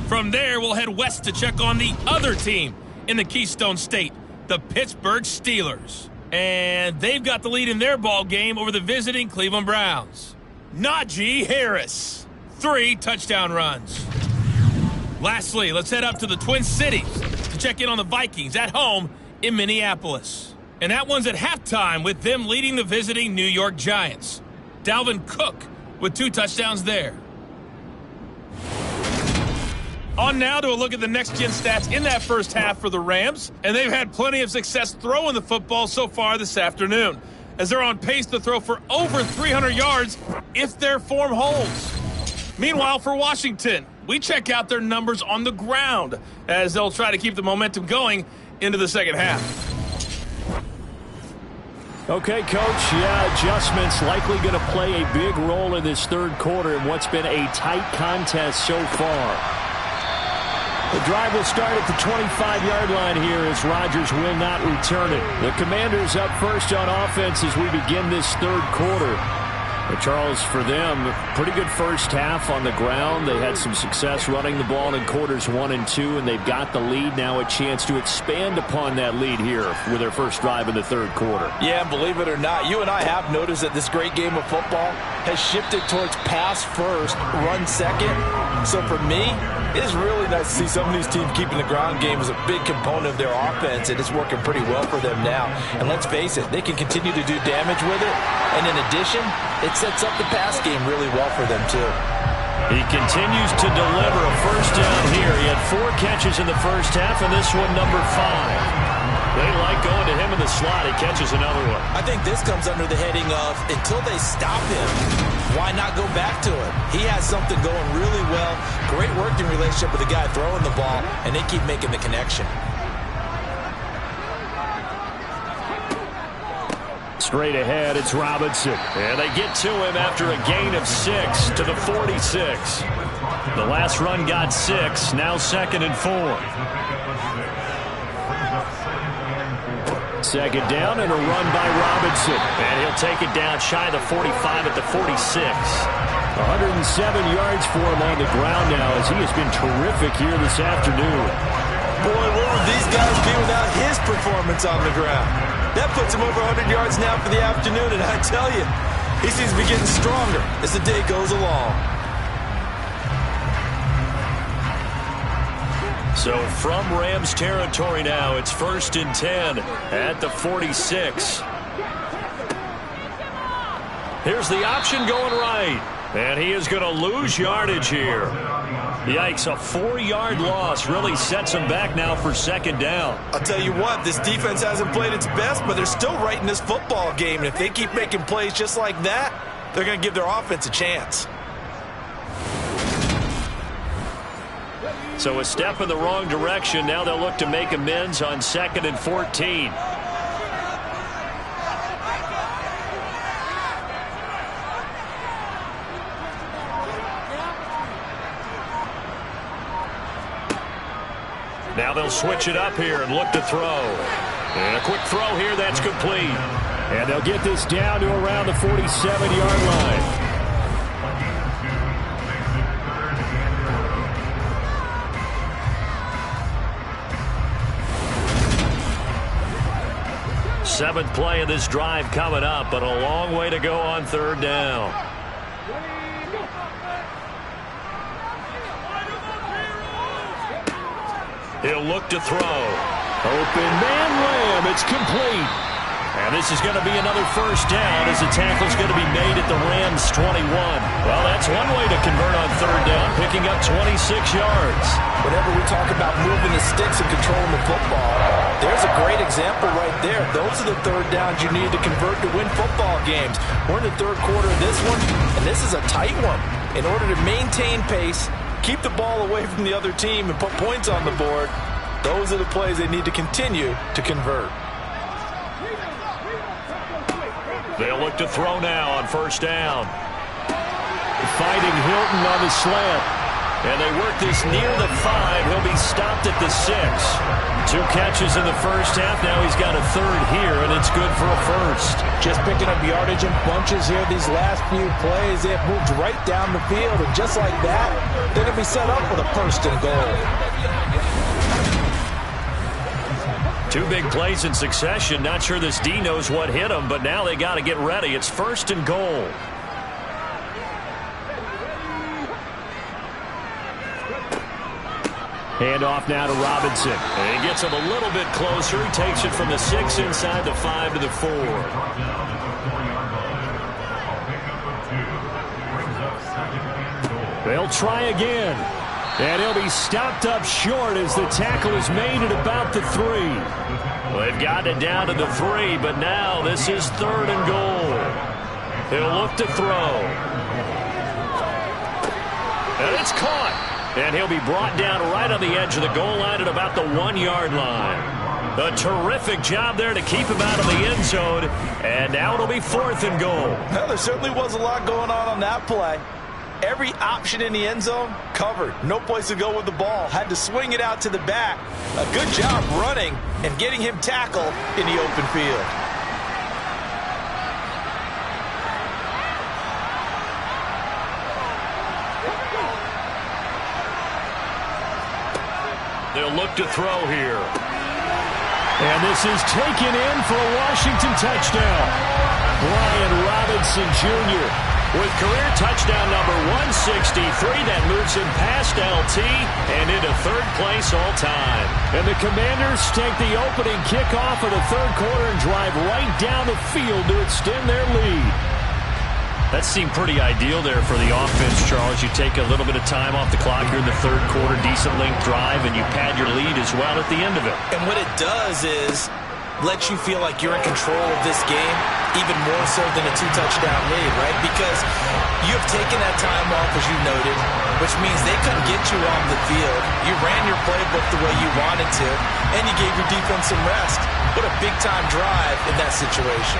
From there, we'll head west to check on the other team in the Keystone State, the Pittsburgh Steelers. And they've got the lead in their ball game over the visiting Cleveland Browns. Najee Harris, 3 touchdown runs. Lastly, let's head up to the Twin Cities to check in on the Vikings at home in Minneapolis. And that one's at halftime with them leading the visiting New York Giants. Dalvin Cook with 2 touchdowns there. On now to a look at the next-gen stats in that first half for the Rams. And they've had plenty of success throwing the football so far this afternoon, as they're on pace to throw for over 300 yards if their form holds. Meanwhile, for Washington, we check out their numbers on the ground as they'll try to keep the momentum going into the second half. Okay, Coach, adjustments likely going to play a big role in this third quarter in what's been a tight contest so far. The drive will start at the 25-yard line here as Rodgers will not return it. The Commanders up first on offense as we begin this third quarter. But Charles, for them, pretty good first half on the ground. They had some success running the ball in quarters 1 and 2, and they've got the lead now, a chance to expand upon that lead here with their first drive in the third quarter. Yeah, believe it or not, you and I have noticed that this great game of football has shifted towards pass first, run second. So for me, it is really nice to see some of these teams keeping the ground game as a big component of their offense, and it's working pretty well for them now. And let's face it, they can continue to do damage with it. And in addition, it sets up the pass game really well for them, too. He continues to deliver a first down here. He had 4 catches in the first half, and this one number 5. They like going to him in the slot. He catches another one. I think this comes under the heading of until they stop him, why not go back to him? He has something going really well. Great working relationship with the guy throwing the ball, and they keep making the connection. Straight ahead, it's Robinson. And they get to him after a gain of 6 to the 46. The last run got 6, now 2nd and 4. Second down and a run by Robinson. And he'll take it down shy of the 45 at the 46. 107 yards for him on the ground now as he has been terrific here this afternoon. Boy, what would these guys be without his performance on the ground? That puts him over 100 yards now for the afternoon, and I tell you, he seems to be getting stronger as the day goes along. So from Rams territory now, it's 1st and 10 at the 46. Here's the option going right. And he is going to lose yardage here. Yikes, a 4-yard loss really sets him back now for 2nd down. I'll tell you what, this defense hasn't played its best, but they're still right in this football game. And if they keep making plays just like that, they're going to give their offense a chance. So a step in the wrong direction. Now they'll look to make amends on 2nd and 14. Now they'll switch it up here and look to throw. And a quick throw here, that's complete. And they'll get this down to around the 47-yard line. Seventh play of this drive coming up, but a long way to go on 3rd down. He'll look to throw. Open man ram. It's complete. And this is going to be another first down as the tackle's going to be made at the Rams' 21. Well, that's one way to convert on third down, picking up 26 yards. Whenever we talk about moving the sticks and controlling the football, there's a great example right there. Those are the third downs you need to convert to win football games. We're in the third quarter of this one, and this is a tight one. In order to maintain pace, keep the ball away from the other team, and put points on the board, those are the plays they need to continue to convert. They'll look to throw now on first down. Fighting Hilton on the slant. And they work this near the 5. He'll be stopped at the 6. 2 catches in the first half. Now he's got a third here, and it's good for a first. Just picking up yardage in bunches here these last few plays. They have moved right down the field, and just like that, they're going to be set up with a first and goal. 2 big plays in succession. Not sure this D knows what hit him, but now they got to get ready. It's first and goal. Hand off now to Robinson. And he gets him a little bit closer. He takes it from the 6 inside the 5 to the 4. They'll try again. And he'll be stopped up short as the tackle is made at about the 3. Well, they've gotten it down to the 3, but now this is third and goal. He'll look to throw. And it's caught. And he'll be brought down right on the edge of the goal line at about the 1-yard line. A terrific job there to keep him out of the end zone. And now it'll be fourth and goal. Well, there certainly was a lot going on that play. Every option in the end zone covered. No place to go with the ball. Had to swing it out to the back. A good job running and getting him tackled in the open field. They'll look to throw here. And this is taken in for a Washington touchdown. Brian Robinson Jr. with career touchdown number 163. That moves him past LT and into third place all time. And the Commanders take the opening kickoff of the third quarter and drive right down the field to extend their lead. That seemed pretty ideal there for the offense, Charles. You take a little bit of time off the clock here in the third quarter, decent length drive, and you pad your lead as well at the end of it. And what it does is let you feel like you're in control of this game, even more so than a 2-touchdown lead, right? Because you have taken that time off, as you noted, which means they couldn't get you off the field. You ran your playbook the way you wanted to, and you gave your defense some rest. What a big-time drive in that situation.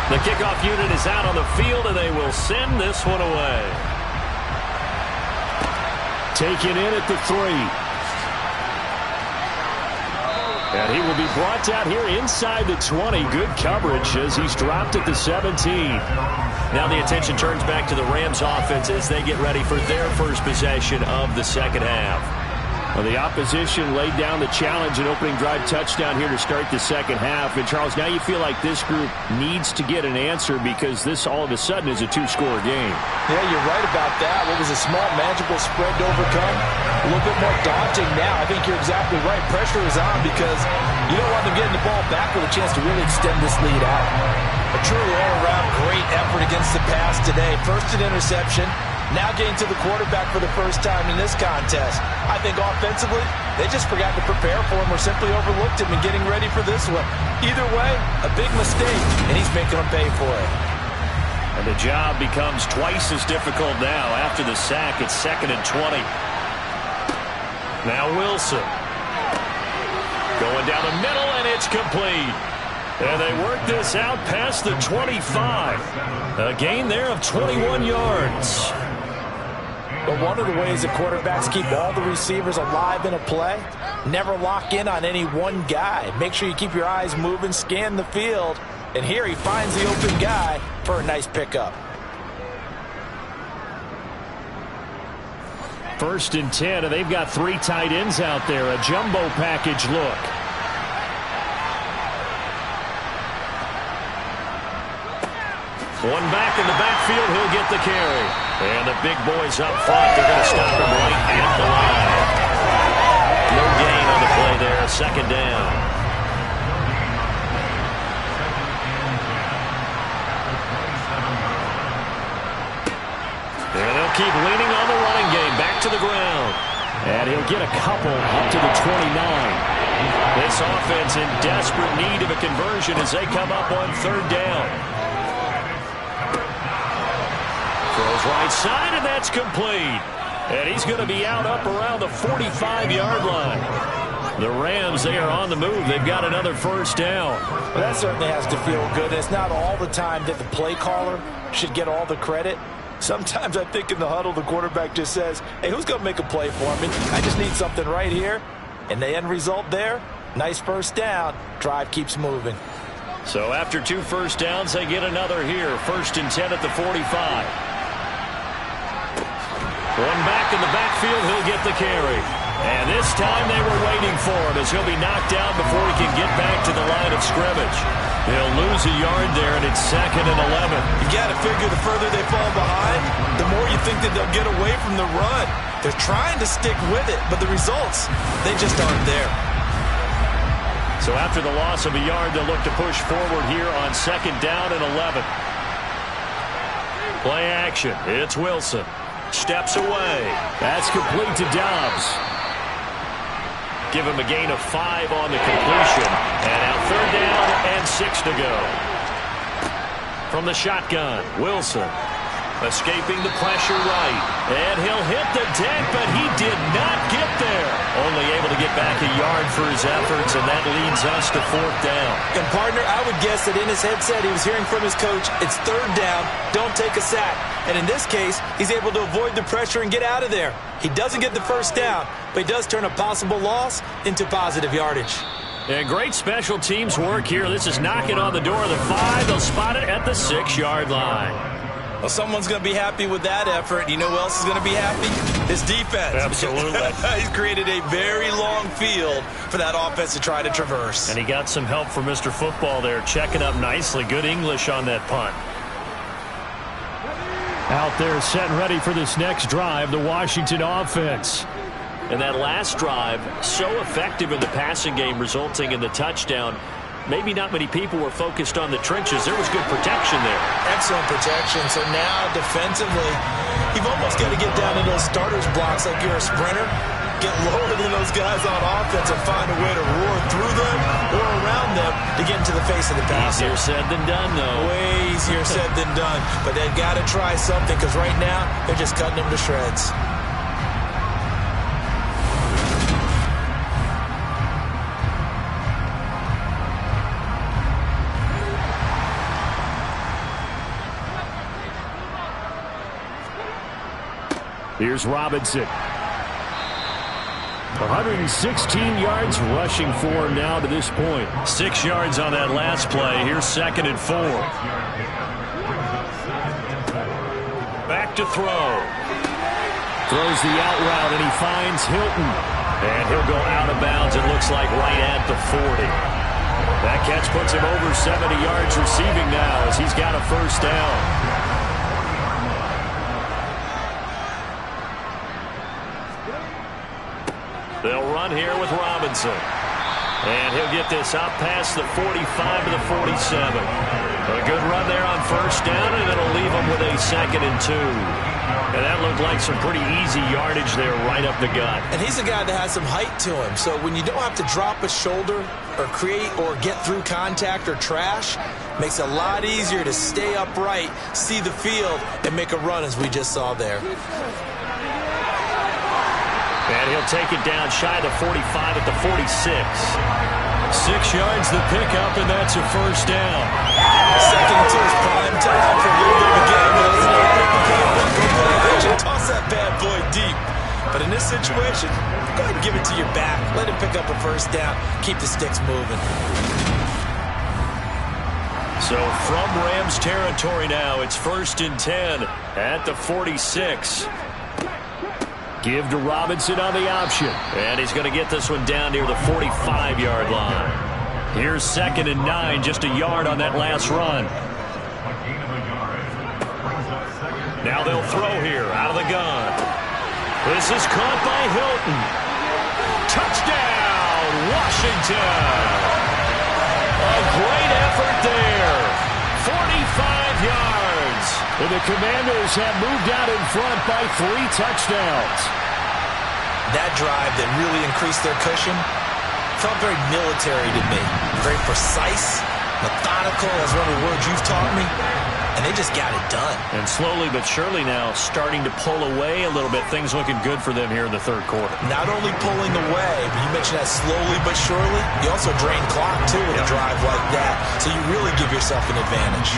The kickoff unit is out on the field, and they will send this one away. Taken in at the 3. And he will be brought down here inside the 20. Good coverage as he's dropped at the 17. Now the attention turns back to the Rams offense as they get ready for their first possession of the second half. Well, the opposition laid down the challenge and opening drive touchdown here to start the second half. And, Charles, now you feel like this group needs to get an answer because this all of a sudden is a 2-score game. Yeah, you're right about that. What was a small, manageable spread to overcome? A little bit more daunting now. I think you're exactly right. Pressure is on because you don't want them getting the ball back with a chance to really extend this lead out. A truly all-around great effort against the pass today. First an interception. Now getting to the quarterback for the first time in this contest. I think offensively, they just forgot to prepare for him or simply overlooked him in getting ready for this one. Either way, a big mistake, and he's making them pay for it. And the job becomes twice as difficult now. After the sack, it's 2nd and 20. Now Wilson. Going down the middle, and it's complete. And they work this out past the 25. A gain there of 21 yards. But one of the ways that quarterbacks keep all the receivers alive in a play, never lock in on any one guy. Make sure you keep your eyes moving, scan the field. And here he finds the open guy for a nice pickup. 1st and 10, and they've got 3 tight ends out there. A jumbo package look. One back in the backfield, he'll get the carry. And the big boys up front, they're going to stop him right at the line. No gain on the play there, 2nd down. And they'll keep leaning on the running game, back to the ground. And he'll get a couple up to the 29. This offense in desperate need of a conversion as they come up on 3rd down. Throws right side, and that's complete. And he's going to be out up around the 45-yard line. The Rams, they are on the move. They've got another 1st down. Well, that certainly has to feel good. It's not all the time that the play caller should get all the credit. Sometimes I think in the huddle, the quarterback just says, hey, who's going to make a play for me? I just need something right here. And the end result there, nice 1st down. Drive keeps moving. So after 2 first downs, they get another here. 1st and 10 at the 45. One back in the backfield, he'll get the carry. And this time they were waiting for him as he'll be knocked down before he can get back to the line of scrimmage. He'll lose a yard there, and it's 2nd and 11. You got to figure the further they fall behind, the more you think that they'll get away from the run. They're trying to stick with it, but the results, they just aren't there. So after the loss of a yard, they'll look to push forward here on 2nd down and 11. Play action. It's Wilson. Steps away. That's complete to Dobbs. Give him a gain of 5 on the completion. And now 3rd down and 6 to go. From the shotgun, Wilson. Escaping the pressure right. And he'll hit the deck, but he did not get there. Only able to get back a yard for his efforts, and that leads us to 4th down. And, partner, I would guess that in his headset he was hearing from his coach, it's 3rd down, don't take a sack. And in this case, he's able to avoid the pressure and get out of there. He doesn't get the 1st down, but he does turn a possible loss into positive yardage. And great special teams work here. This is knocking on the door of the 5. They'll spot it at the 6-yard line. Well, someone's going to be happy with that effort. You know who else is going to be happy? His defense. Absolutely. He's created a very long field for that offense to try to traverse. And he got some help from Mr. Football there, checking up nicely. Good English on that punt. Out there set and ready for this next drive, the Washington offense. And that last drive, so effective in the passing game, resulting in the touchdown. Maybe not many people were focused on the trenches. There was good protection there. Excellent protection. So now, defensively, you've almost got to get down to those starters blocks like you're a sprinter. Get lower than those guys on offense and find a way to roar through them or around them to get into the face of the passer. Easier said than done, though. Way easier said than done. But they've got to try something because right now, they're just cutting them to shreds. Here's Robinson. 116 yards rushing for him now to this point. 6 yards on that last play. Here's 2nd and 4. Back to throw. Throws the out route, and he finds Hilton. And he'll go out of bounds, it looks like, right at the 40. That catch puts him over 70 yards receiving now as he's got a 1st down. They'll run here with Robinson. And he'll get this out past the 45 to the 47. A good run there on 1st down, and it'll leave him with a 2nd and 2. And that looked like some pretty easy yardage there right up the gut. And he's a guy that has some height to him. So when you don't have to drop a shoulder or create or get through contact or trash, makes it a lot easier to stay upright, see the field, and make a run as we just saw there. And he'll take it down shy of the 45 at the 46. 6 yards the pickup, and that's a 1st down. 2nd and 2 is prime time for a little bit of a game. Toss that bad boy deep. But in this situation, go ahead and give it to your back. Let him pick up a 1st down. Keep the sticks moving. So from Rams territory now, it's 1st and 10 at the 46. Give to Robinson on the option. And he's going to get this one down near the 45-yard line. Here's 2nd and 9, just a yard on that last run. Now they'll throw here out of the gun. This is caught by Hilton. Touchdown, Washington. A great effort there. 45 yards. And the Commanders have moved out in front by 3 touchdowns. That drive that really increased their cushion felt very military to me. Very precise, methodical, that's one of the words you've taught me. And they just got it done. And slowly but surely now starting to pull away a little bit. Things looking good for them here in the third quarter. Not only pulling away, but you mentioned that slowly but surely. You also drain clock, too, with a drive like that. So you really give yourself an advantage.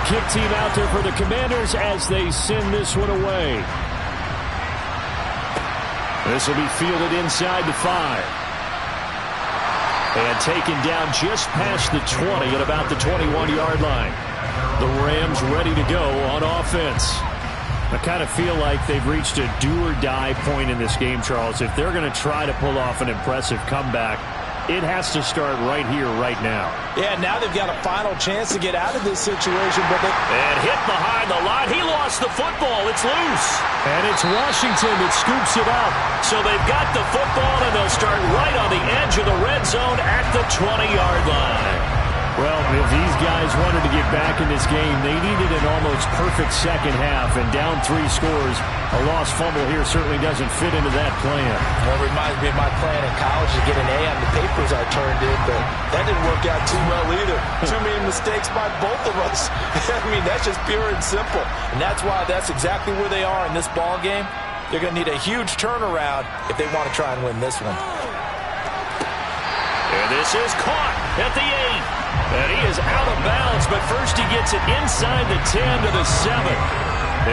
Kick team out there for the Commanders as they send this one away. This will be fielded inside the 5. And taken down just past the 20 at about the 21-yard line. The Rams ready to go on offense. I kind of feel like they've reached a do-or-die point in this game, Charles. If they're going to try to pull off an impressive comeback, it has to start right here, right now. Yeah, now they've got a final chance to get out of this situation. And hit behind the line. He lost the football. It's loose. And it's Washington that scoops it up. So they've got the football, and they'll start right on the edge of the red zone at the 20-yard line. Well, if these guys wanted to get back in this game, they needed an almost perfect second half, and down 3 scores, a lost fumble here certainly doesn't fit into that plan. Well, it reminds me of my plan in college to get an A on the papers I turned in, but that didn't work out too well either. Too many mistakes by both of us. I mean, that's just pure and simple. And that's why that's exactly where they are in this ball game. They're going to need a huge turnaround if they want to try and win this one. And this is caught at the 8. And he is out of bounds, but first he gets it inside the 10 to the 7.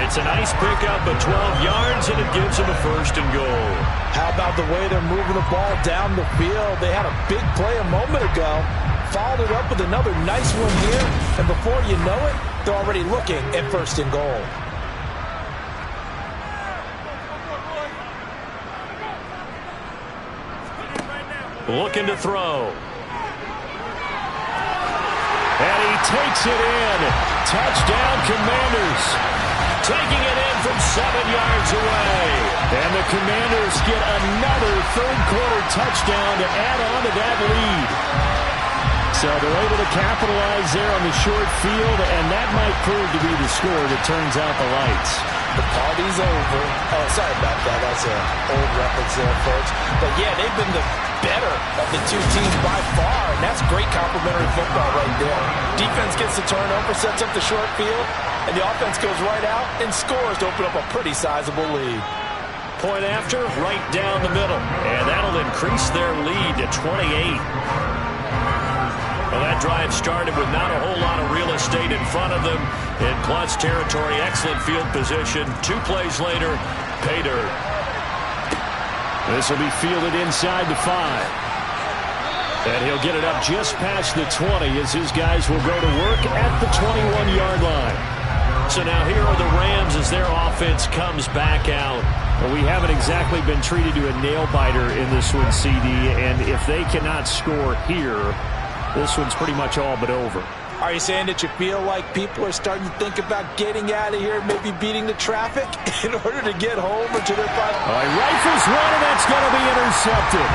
It's a nice pickup of 12 yards, and it gives him a 1st and goal. How about the way they're moving the ball down the field? They had a big play a moment ago, followed it up with another nice one here, and before you know it, they're already looking at 1st and goal. Looking to throw. And he takes it in. Touchdown, Commanders. Taking it in from 7 yards away. And the Commanders get another third-quarter touchdown to add on to that lead. So they're able to capitalize there on the short field, and that might prove to be the score that turns out the lights. The party's over. Oh, sorry about that. That's an old reference there, folks. But, yeah, they've been the better of the 2 teams by far, and that's great complementary football right there. Defense gets the turnover, sets up the short field, and the offense goes right out and scores to open up a pretty sizable lead. Point after, right down the middle. And that'll increase their lead to 28. Well, that drive started with not a whole lot of real estate in front of them. In plus territory, excellent field position. 2 plays later, pay dirt. This will be fielded inside the 5. And he'll get it up just past the 20 as his guys will go to work at the 21-yard line. So now here are the Rams as their offense comes back out. Well, we haven't exactly been treated to a nail-biter in this one, CD, and if they cannot score here, this one's pretty much all but over. Are you saying that you feel like people are starting to think about getting out of here, maybe beating the traffic in order to get home or to their final? Rifles one, and that's going to be intercepted.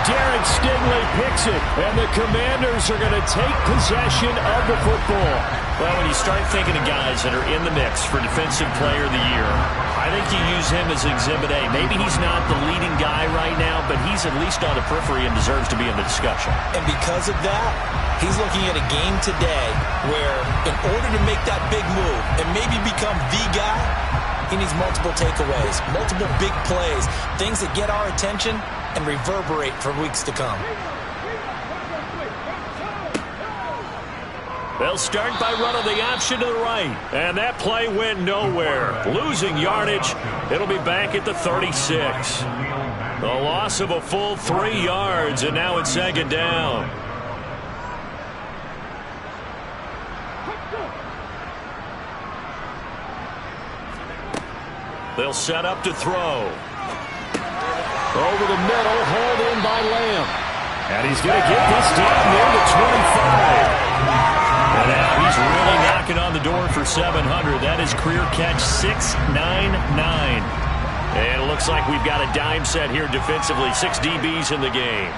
Derek Stingley picks it, and the Commanders are going to take possession of the football. Well, when you start thinking of guys that are in the mix for Defensive Player of the Year, I think you use him as Exhibit A. Maybe he's not the leading guy right now, but he's at least on the periphery and deserves to be in the discussion. And because of that, he's looking at a game today where in order to make that big move and maybe become the guy, he needs multiple takeaways, multiple big plays, things that get our attention and reverberate for weeks to come. They'll start by running the option to the right. And that play went nowhere. Losing yardage. It'll be back at the 36. The loss of a full 3 yards, and now it's 2nd down. They'll set up to throw. Over the middle, hauled in by Lamb. And he's going to get this down near the 25. And now he's really knocking on the door for 700. That is career catch 699. And it looks like we've got a dime set here defensively. 6 DBs in the game.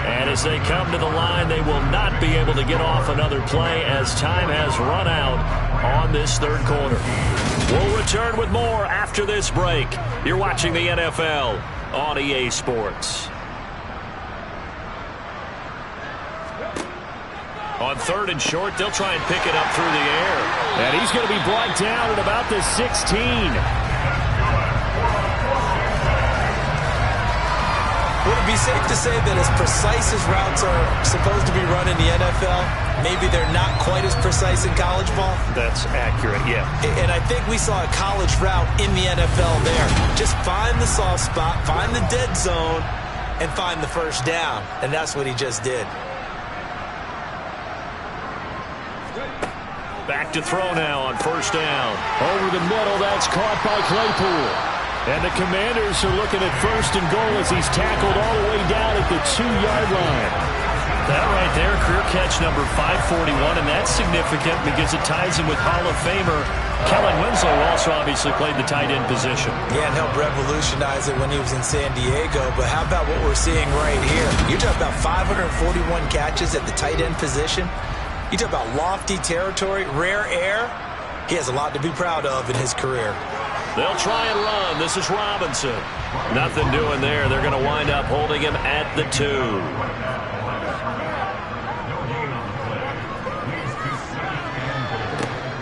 And as they come to the line, they will not be able to get off another play as time has run out on this third quarter. We'll return with more after this break. You're watching the NFL on EA Sports. On 3rd and short, they'll try and pick it up through the air. And he's going to be brought down at about the 16. Would it be safe to say that as precise as routes are supposed to be run in the NFL, maybe they're not quite as precise in college ball? That's accurate, yeah. And I think we saw a college route in the NFL there. Just find the soft spot, find the dead zone, and find the first down. And that's what he just did. Back to throw now on 1st down. Over the middle, that's caught by Claypool. And the Commanders are looking at 1st and goal as he's tackled all the way down at the 2-yard line. That right there, career catch number 541, and that's significant because it ties him with Hall of Famer Kellen Winslow, who also obviously played the tight end position. Yeah, and helped revolutionize it when he was in San Diego. But how about what we're seeing right here? You're talking about 541 catches at the tight end position. You talk about lofty territory, rare air. He has a lot to be proud of in his career. They'll try and run. This is Robinson. Nothing doing there. They're going to wind up holding him at the 2.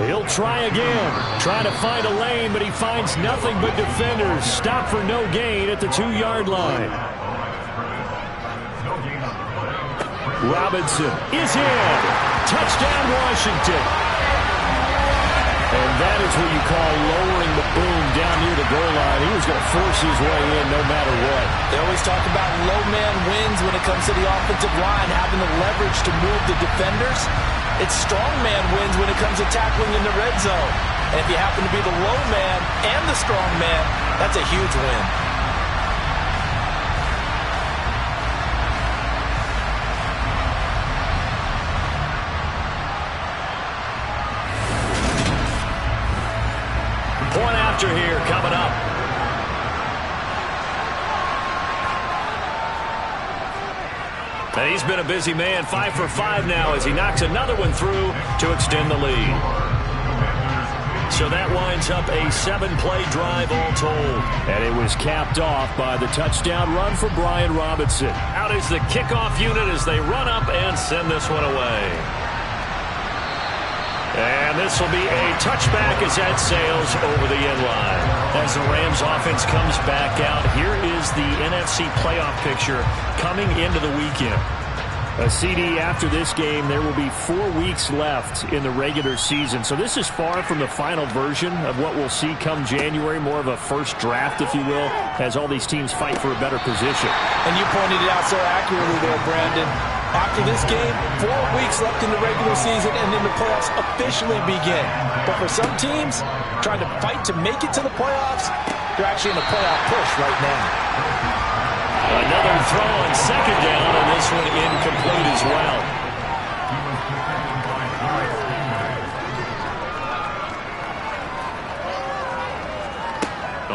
He'll try again. Trying to find a lane, but he finds nothing but defenders. Stop for no gain at the 2-yard line. Robinson is in. Touchdown, Washington. And that is what you call lowering the boom down near the goal line. He was going to force his way in no matter what. They always talk about low man wins when it comes to the offensive line, having the leverage to move the defenders. It's strong man wins when it comes to tackling in the red zone. And if you happen to be the low man and the strong man, that's a huge win. Point after here coming up. And he's been a busy man, 5 for 5 now as he knocks another one through to extend the lead. So that winds up a 7-play drive all told. And it was capped off by the touchdown run for Brian Robinson. Out is the kickoff unit as they run up and send this one away. And this will be a touchback as that sails over the end line. As the Rams offense comes back out, here is the NFC playoff picture coming into the weekend. A CD after this game, there will be 4 weeks left in the regular season. So this is far from the final version of what we'll see come January, more of a first draft, if you will, as all these teams fight for a better position. And you pointed it out so accurately there, Brandon. After this game, 4 weeks left in the regular season, and then the playoffs officially begin. But for some teams, trying to fight to make it to the playoffs, they're actually in a playoff push right now. Another throw on 2nd down, and this one incomplete as well.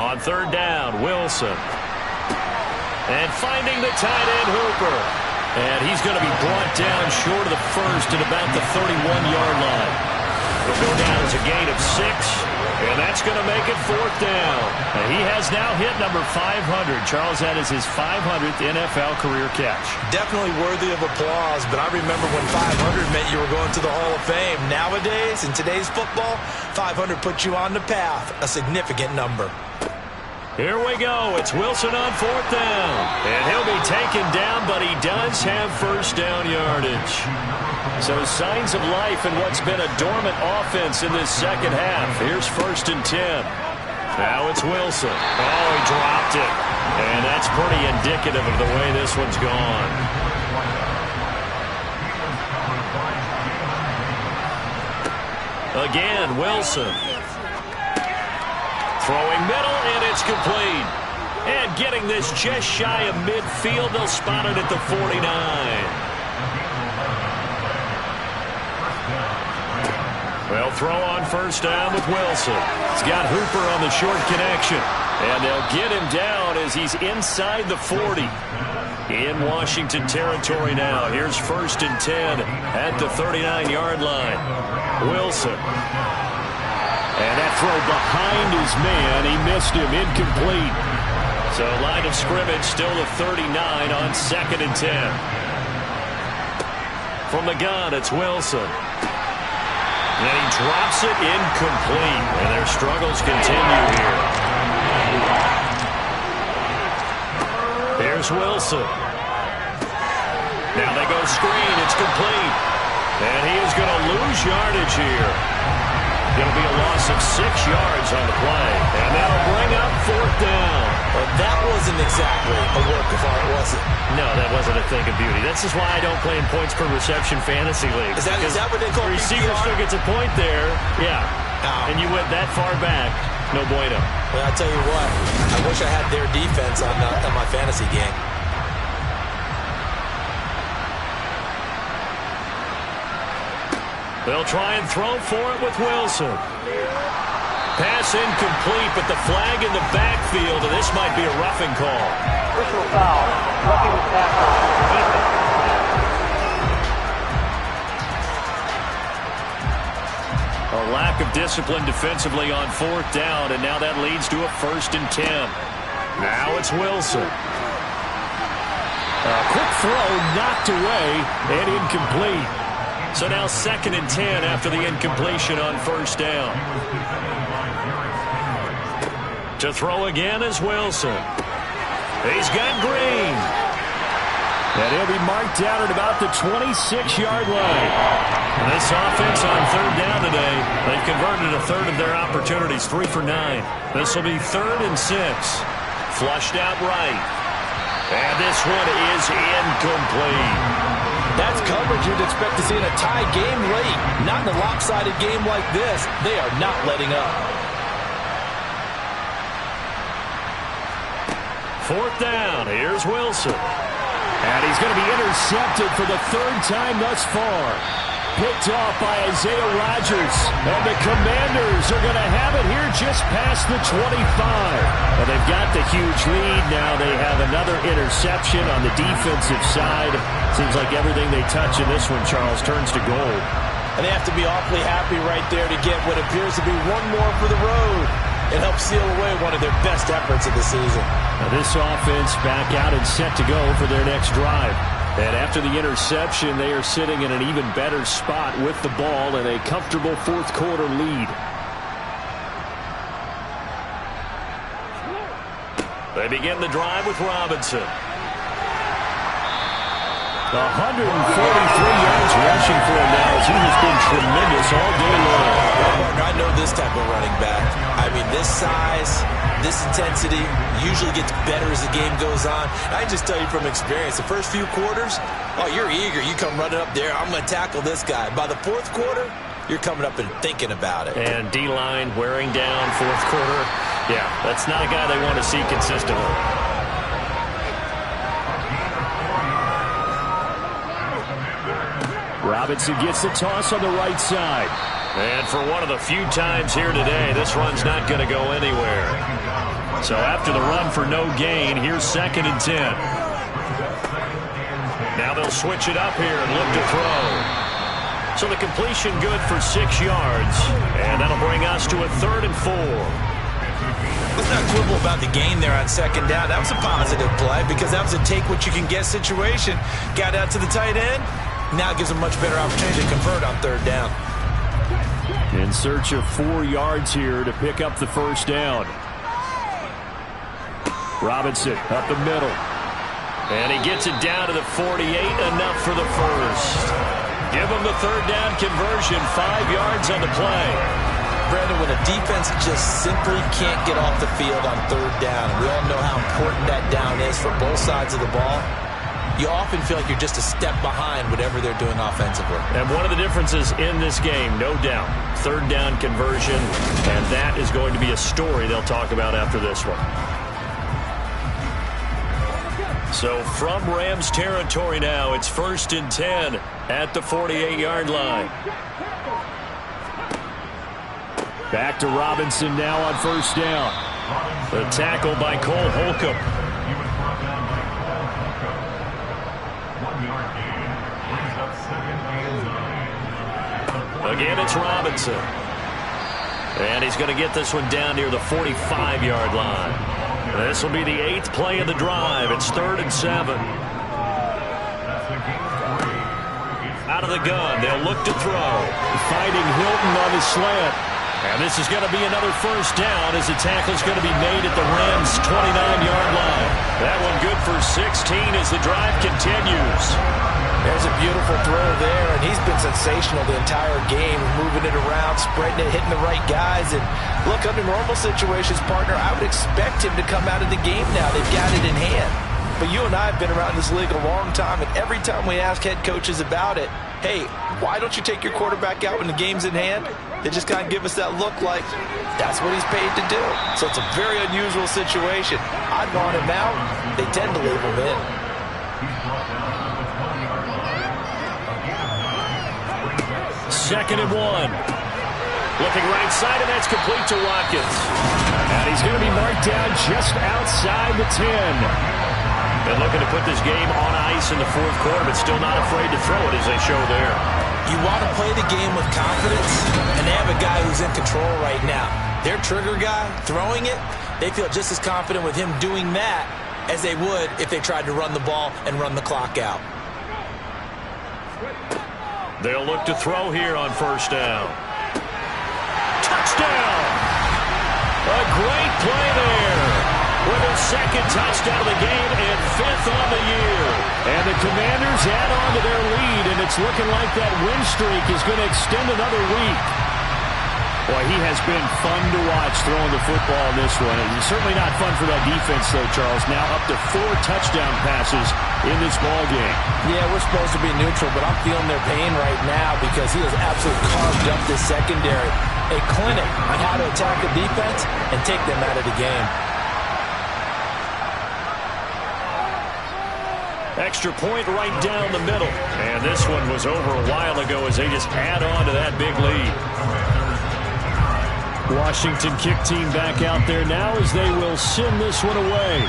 On 3rd down, Wilson. And finding the tight end, Hooper. And he's going to be brought down short of the first at about the 31-yard line. He'll go down as a gain of 6, and that's going to make it 4th down. And he has now hit number 500. Charles, that is his 500th NFL career catch. Definitely worthy of applause, but I remember when 500 meant you were going to the Hall of Fame. Nowadays, in today's football, 500 puts you on the path, a significant number. Here we go. It's Wilson on 4th down. And he'll be taken down, but he does have first down yardage. So signs of life in what's been a dormant offense in this second half. Here's 1st and 10. Now it's Wilson. Oh, he dropped it. And that's pretty indicative of the way this one's gone. Again, Wilson. Throwing middle, and it's complete. And getting this just shy of midfield, they'll spot it at the 49. They'll throw on first down with Wilson. He's got Hooper on the short connection. And they'll get him down as he's inside the 40. In Washington territory now. Here's 1st and 10 at the 39-yard line. Wilson. And that throw behind his man. He missed him. Incomplete. So line of scrimmage still the 39 on 2nd and 10. From the gun, it's Wilson. And he drops it incomplete. And their struggles continue here. Here's Wilson. Now they go screen. It's complete. And he is going to lose yardage here. Going to be a loss of 6 yards on the play. And that'll bring up 4th down. Well, that wasn't exactly a work of art, was it? No, that wasn't a thing of beauty. This is why I don't play in points per reception fantasy league. Is that what they call the receiver still gets a point there. Yeah. Oh. And you went that far back. No bueno. Well, I'll tell you what. I wish I had their defense on my fantasy game. They'll try and throw for it with Wilson. Pass incomplete, but the flag in the backfield, and this might be a roughing call. Personal foul. Roughing the tackle. A lack of discipline defensively on 4th down, and now that leads to a 1st and 10. Now it's Wilson. A quick throw knocked away and incomplete. So now 2nd and 10 after the incompletion on 1st down. To throw again is Wilson. He's got Green. And he'll be marked down at about the 26-yard line. And this offense on 3rd down today, they've converted a 1/3 of their opportunities, 3 for 9. This will be 3rd and 6. Flushed out right. And this one is incomplete. That's coverage you'd expect to see in a tie game late. Not in a lopsided game like this. They are not letting up. 4th down. Here's Wilson. And he's going to be intercepted for the 3rd time thus far. Picked off by Isaiah Rodgers. And the Commanders are going to have it here just past the 25. Well, they've got the huge lead. Now they have another interception on the defensive side. Seems like everything they touch in this one, Charles, turns to gold. And they have to be awfully happy right there to get what appears to be one more for the road. It helps seal away one of their best efforts of the season. Now this offense back out and set to go for their next drive. And after the interception, they are sitting in an even better spot with the ball and a comfortable 4th quarter lead. They begin the drive with Robinson. 143 yards rushing for him now as he has been tremendous all day long. Partner, I know this type of running back. I mean, this size, this intensity usually gets better as the game goes on. I can just tell you from experience, the first few quarters, oh, you're eager. You come running up there, I'm going to tackle this guy. By the 4th quarter, you're coming up and thinking about it. And D-line wearing down 4th quarter. Yeah, that's not a guy they want to see consistently. Robinson gets the toss on the right side. And for one of the few times here today, this run's not going to go anywhere. So after the run for no gain, here's 2nd and 10. Now they'll switch it up here and look to throw. So the completion good for 6 yards. And that'll bring us to a 3rd and 4. Let's not quibble about the gain there on 2nd down. That was a positive play because that was a take-what-you-can-get situation. Got out to the tight end. Now gives them much better opportunity to convert on 3rd down. In search of 4 yards here to pick up the 1st down. Robinson up the middle. And he gets it down to the 48, enough for the 1st. Give him the 3rd down conversion, 5 yards on the play. Brandon, when a defense just simply can't get off the field on 3rd down, and we all know how important that down is for both sides of the ball, you often feel like you're just a step behind whatever they're doing offensively. And one of the differences in this game, no doubt, third down conversion, and that is going to be a story they'll talk about after this one. So from Rams territory now, it's 1st and 10 at the 48-yard line. Back to Robinson now on 1st down. The tackle by Cole Holcomb. Again, it's Robinson. And he's going to get this one down near the 45-yard line. This will be the 8th play of the drive. It's 3rd and 7. Out of the gun, they'll look to throw. Finding Hilton on his slant. And this is going to be another 1st down as the tackle is going to be made at the Rams' 29-yard line. That one good for 16 as the drive continues. There's a beautiful throw there, and he's been sensational the entire game, moving it around, spreading it, hitting the right guys. And look, under normal situations, partner, I would expect him to come out of the game now. They've got it in hand. But you and I have been around this league a long time, and every time we ask head coaches about it, hey, why don't you take your quarterback out when the game's in hand? They just kind of give us that look like that's what he's paid to do. So it's a very unusual situation. I'd want him out. They tend to leave him in. 2nd and 1. Looking right side, and that's complete to Watkins. And he's going to be marked down just outside the 10. They're looking to put this game on ice in the 4th quarter, but still not afraid to throw it as they show there. You want to play the game with confidence, and they have a guy who's in control right now. Their trigger guy, throwing it, they feel just as confident with him doing that as they would if they tried to run the ball and run the clock out. They'll look to throw here on 1st down. Touchdown! A great play there. With their 2nd touchdown of the game and 5th on the year. And the Commanders add on to their lead, and it's looking like that win streak is going to extend another week. Boy, he has been fun to watch throwing the football in this one. It's certainly not fun for that defense, though, Charles. Now up to 4 touchdown passes in this ball game. Yeah, we're supposed to be neutral, but I'm feeling their pain right now because he has absolutely carved up this secondary. A clinic on how to attack the defense and take them out of the game. Extra point right down the middle. And this one was over a while ago as they just add on to that big lead. Washington kick team back out there now as they will send this one away.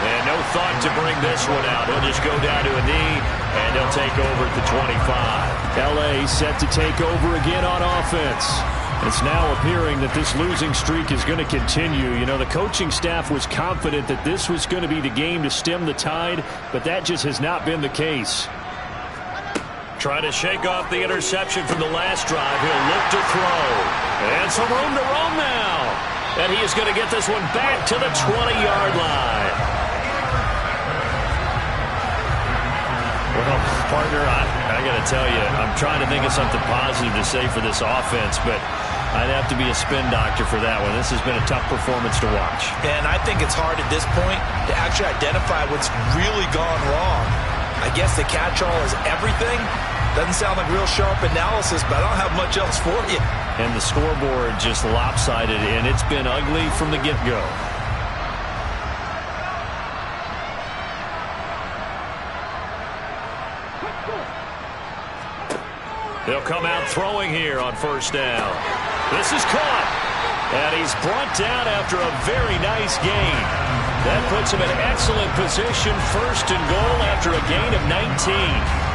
And no thought to bring this one out. He'll just go down to a knee, and they'll take over at the 25. L.A. set to take over again on offense. It's now appearing that this losing streak is going to continue. You know, the coaching staff was confident that this was going to be the game to stem the tide, but that just has not been the case. Trying to shake off the interception from the last drive. He'll look to throw. And some room to roam now. And he is going to get this one back to the 20-yard line. Well, partner, I got to tell you, I'm trying to think of something positive to say for this offense, but I'd have to be a spin doctor for that one. This has been a tough performance to watch. And I think it's hard at this point to actually identify what's really gone wrong. I guess the catch-all is everything. Doesn't sound like real sharp analysis, but I don't have much else for you. And the scoreboard just lopsided, and it's been ugly from the get-go. They'll come out throwing here on 1st down. This is caught. And he's brought down after a very nice gain. That puts him in excellent position, 1st and goal after a gain of 19.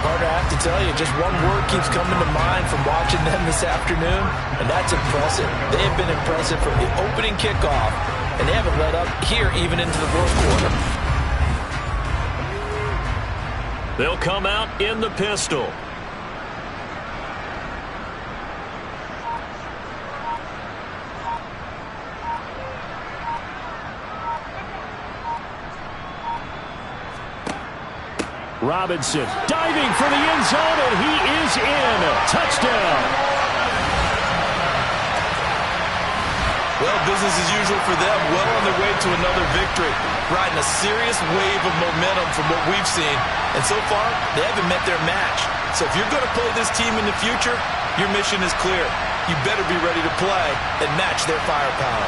Carter, I have to tell you, just one word keeps coming to mind from watching them this afternoon, and that's impressive. They have been impressive from the opening kickoff, and they haven't let up here even into the 4th quarter. They'll come out in the pistol. Robinson diving for the end zone, and he is in. Touchdown. Well, NFL business as usual for them, well on their way to another victory, riding a serious wave of momentum from what we've seen. And so far, they haven't met their match. So if you're going to play this team in the future, your mission is clear. You better be ready to play and match their firepower.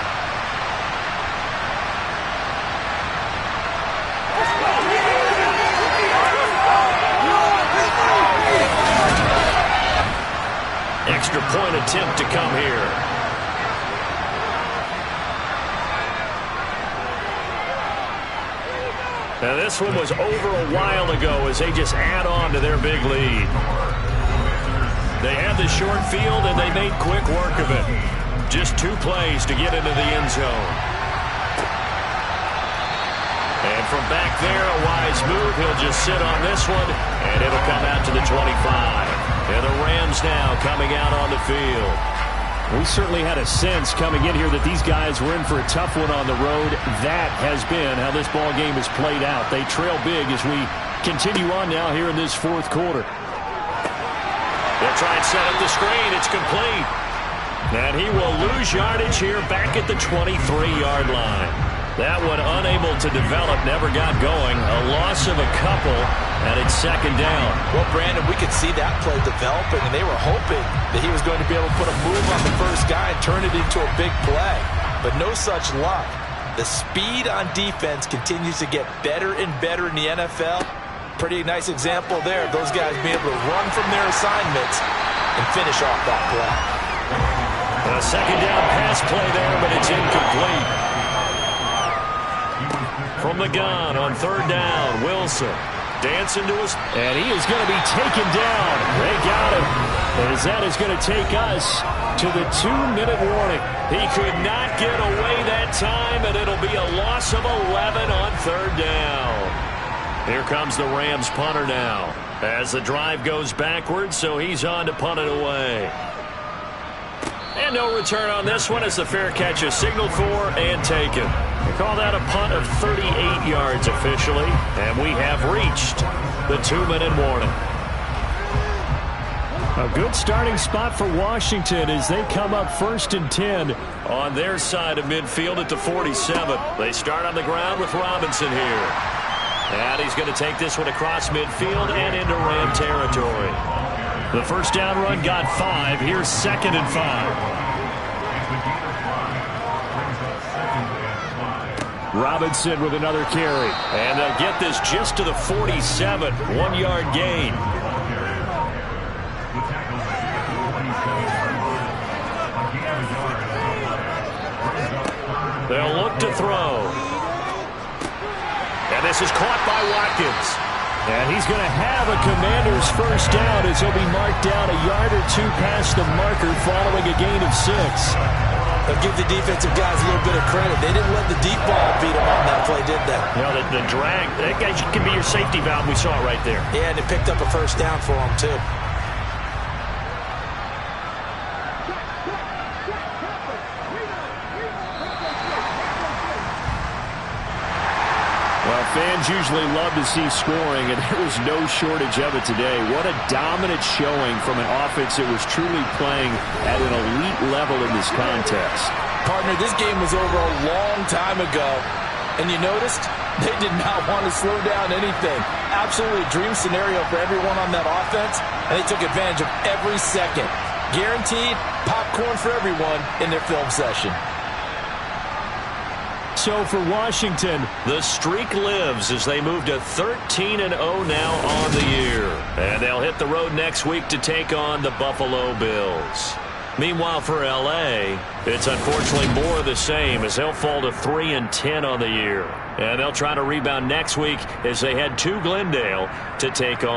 Extra point attempt to come here. Now this one was over a while ago as they just add on to their big lead. They had the short field and they made quick work of it. Just 2 plays to get into the end zone. And from back there, a wise move. He'll just sit on this one, and it'll come out to the 25. And the Rams now coming out on the field. We certainly had a sense coming in here that these guys were in for a tough one on the road. That has been how this ball game has played out. They trail big as we continue on now here in this fourth quarter. They'll try and set up the screen. It's complete. And he will lose yardage here back at the 23-yard line. That one unable to develop, never got going. A loss of a couple, and it's second down. Well, Brandon, we could see that play developing, and they were hoping that he was going to be able to put a move on the first guy and turn it into a big play. But no such luck. The speed on defense continues to get better and better in the NFL. Pretty nice example there of those guys being able to run from their assignments and finish off that play. A second down pass play there, but it's incomplete. From the gun on third down, Wilson dancing to his, and he is going to be taken down. They got him, as that is going to take us to the 2-minute warning. He could not get away that time, and it'll be a loss of 11 on third down. Here comes the Rams punter now as the drive goes backwards, so he's on to punt it away. And no return on this one as the fair catch is signaled for and taken. We call that a punt of 38 yards officially, and we have reached the 2-minute warning. A good starting spot for Washington as they come up 1st and 10. On their side of midfield at the 47. They start on the ground with Robinson here. And he's going to take this one across midfield and into Ram territory. The first down run got 5. Here's 2nd and 5. Robinson with another carry. And they'll get this just to the 47. 1-yard gain. They'll look to throw. And this is caught by Watkins. And he's going to have a Commander's first down as he'll be marked down a yard or 2 past the marker following a gain of 6. They'll give the defensive guys a little bit of credit. They didn't let the deep ball beat them on that play, did they? You know, the drag, that guy can be your safety valve. We saw it right there. Yeah, and it picked up a first down for them, too. Fans usually love to see scoring, and there was no shortage of it today. What a dominant showing from an offense that was truly playing at an elite level in this contest. Partner, this game was over a long time ago, and you noticed they did not want to slow down anything. Absolutely a dream scenario for everyone on that offense, and they took advantage of every second. Guaranteed popcorn for everyone in their film session. So for Washington, the streak lives as they move to 13-0 now on the year. And they'll hit the road next week to take on the Buffalo Bills. Meanwhile, for L.A., it's unfortunately more of the same as they'll fall to 3-10 on the year. And they'll try to rebound next week as they head to Glendale to take on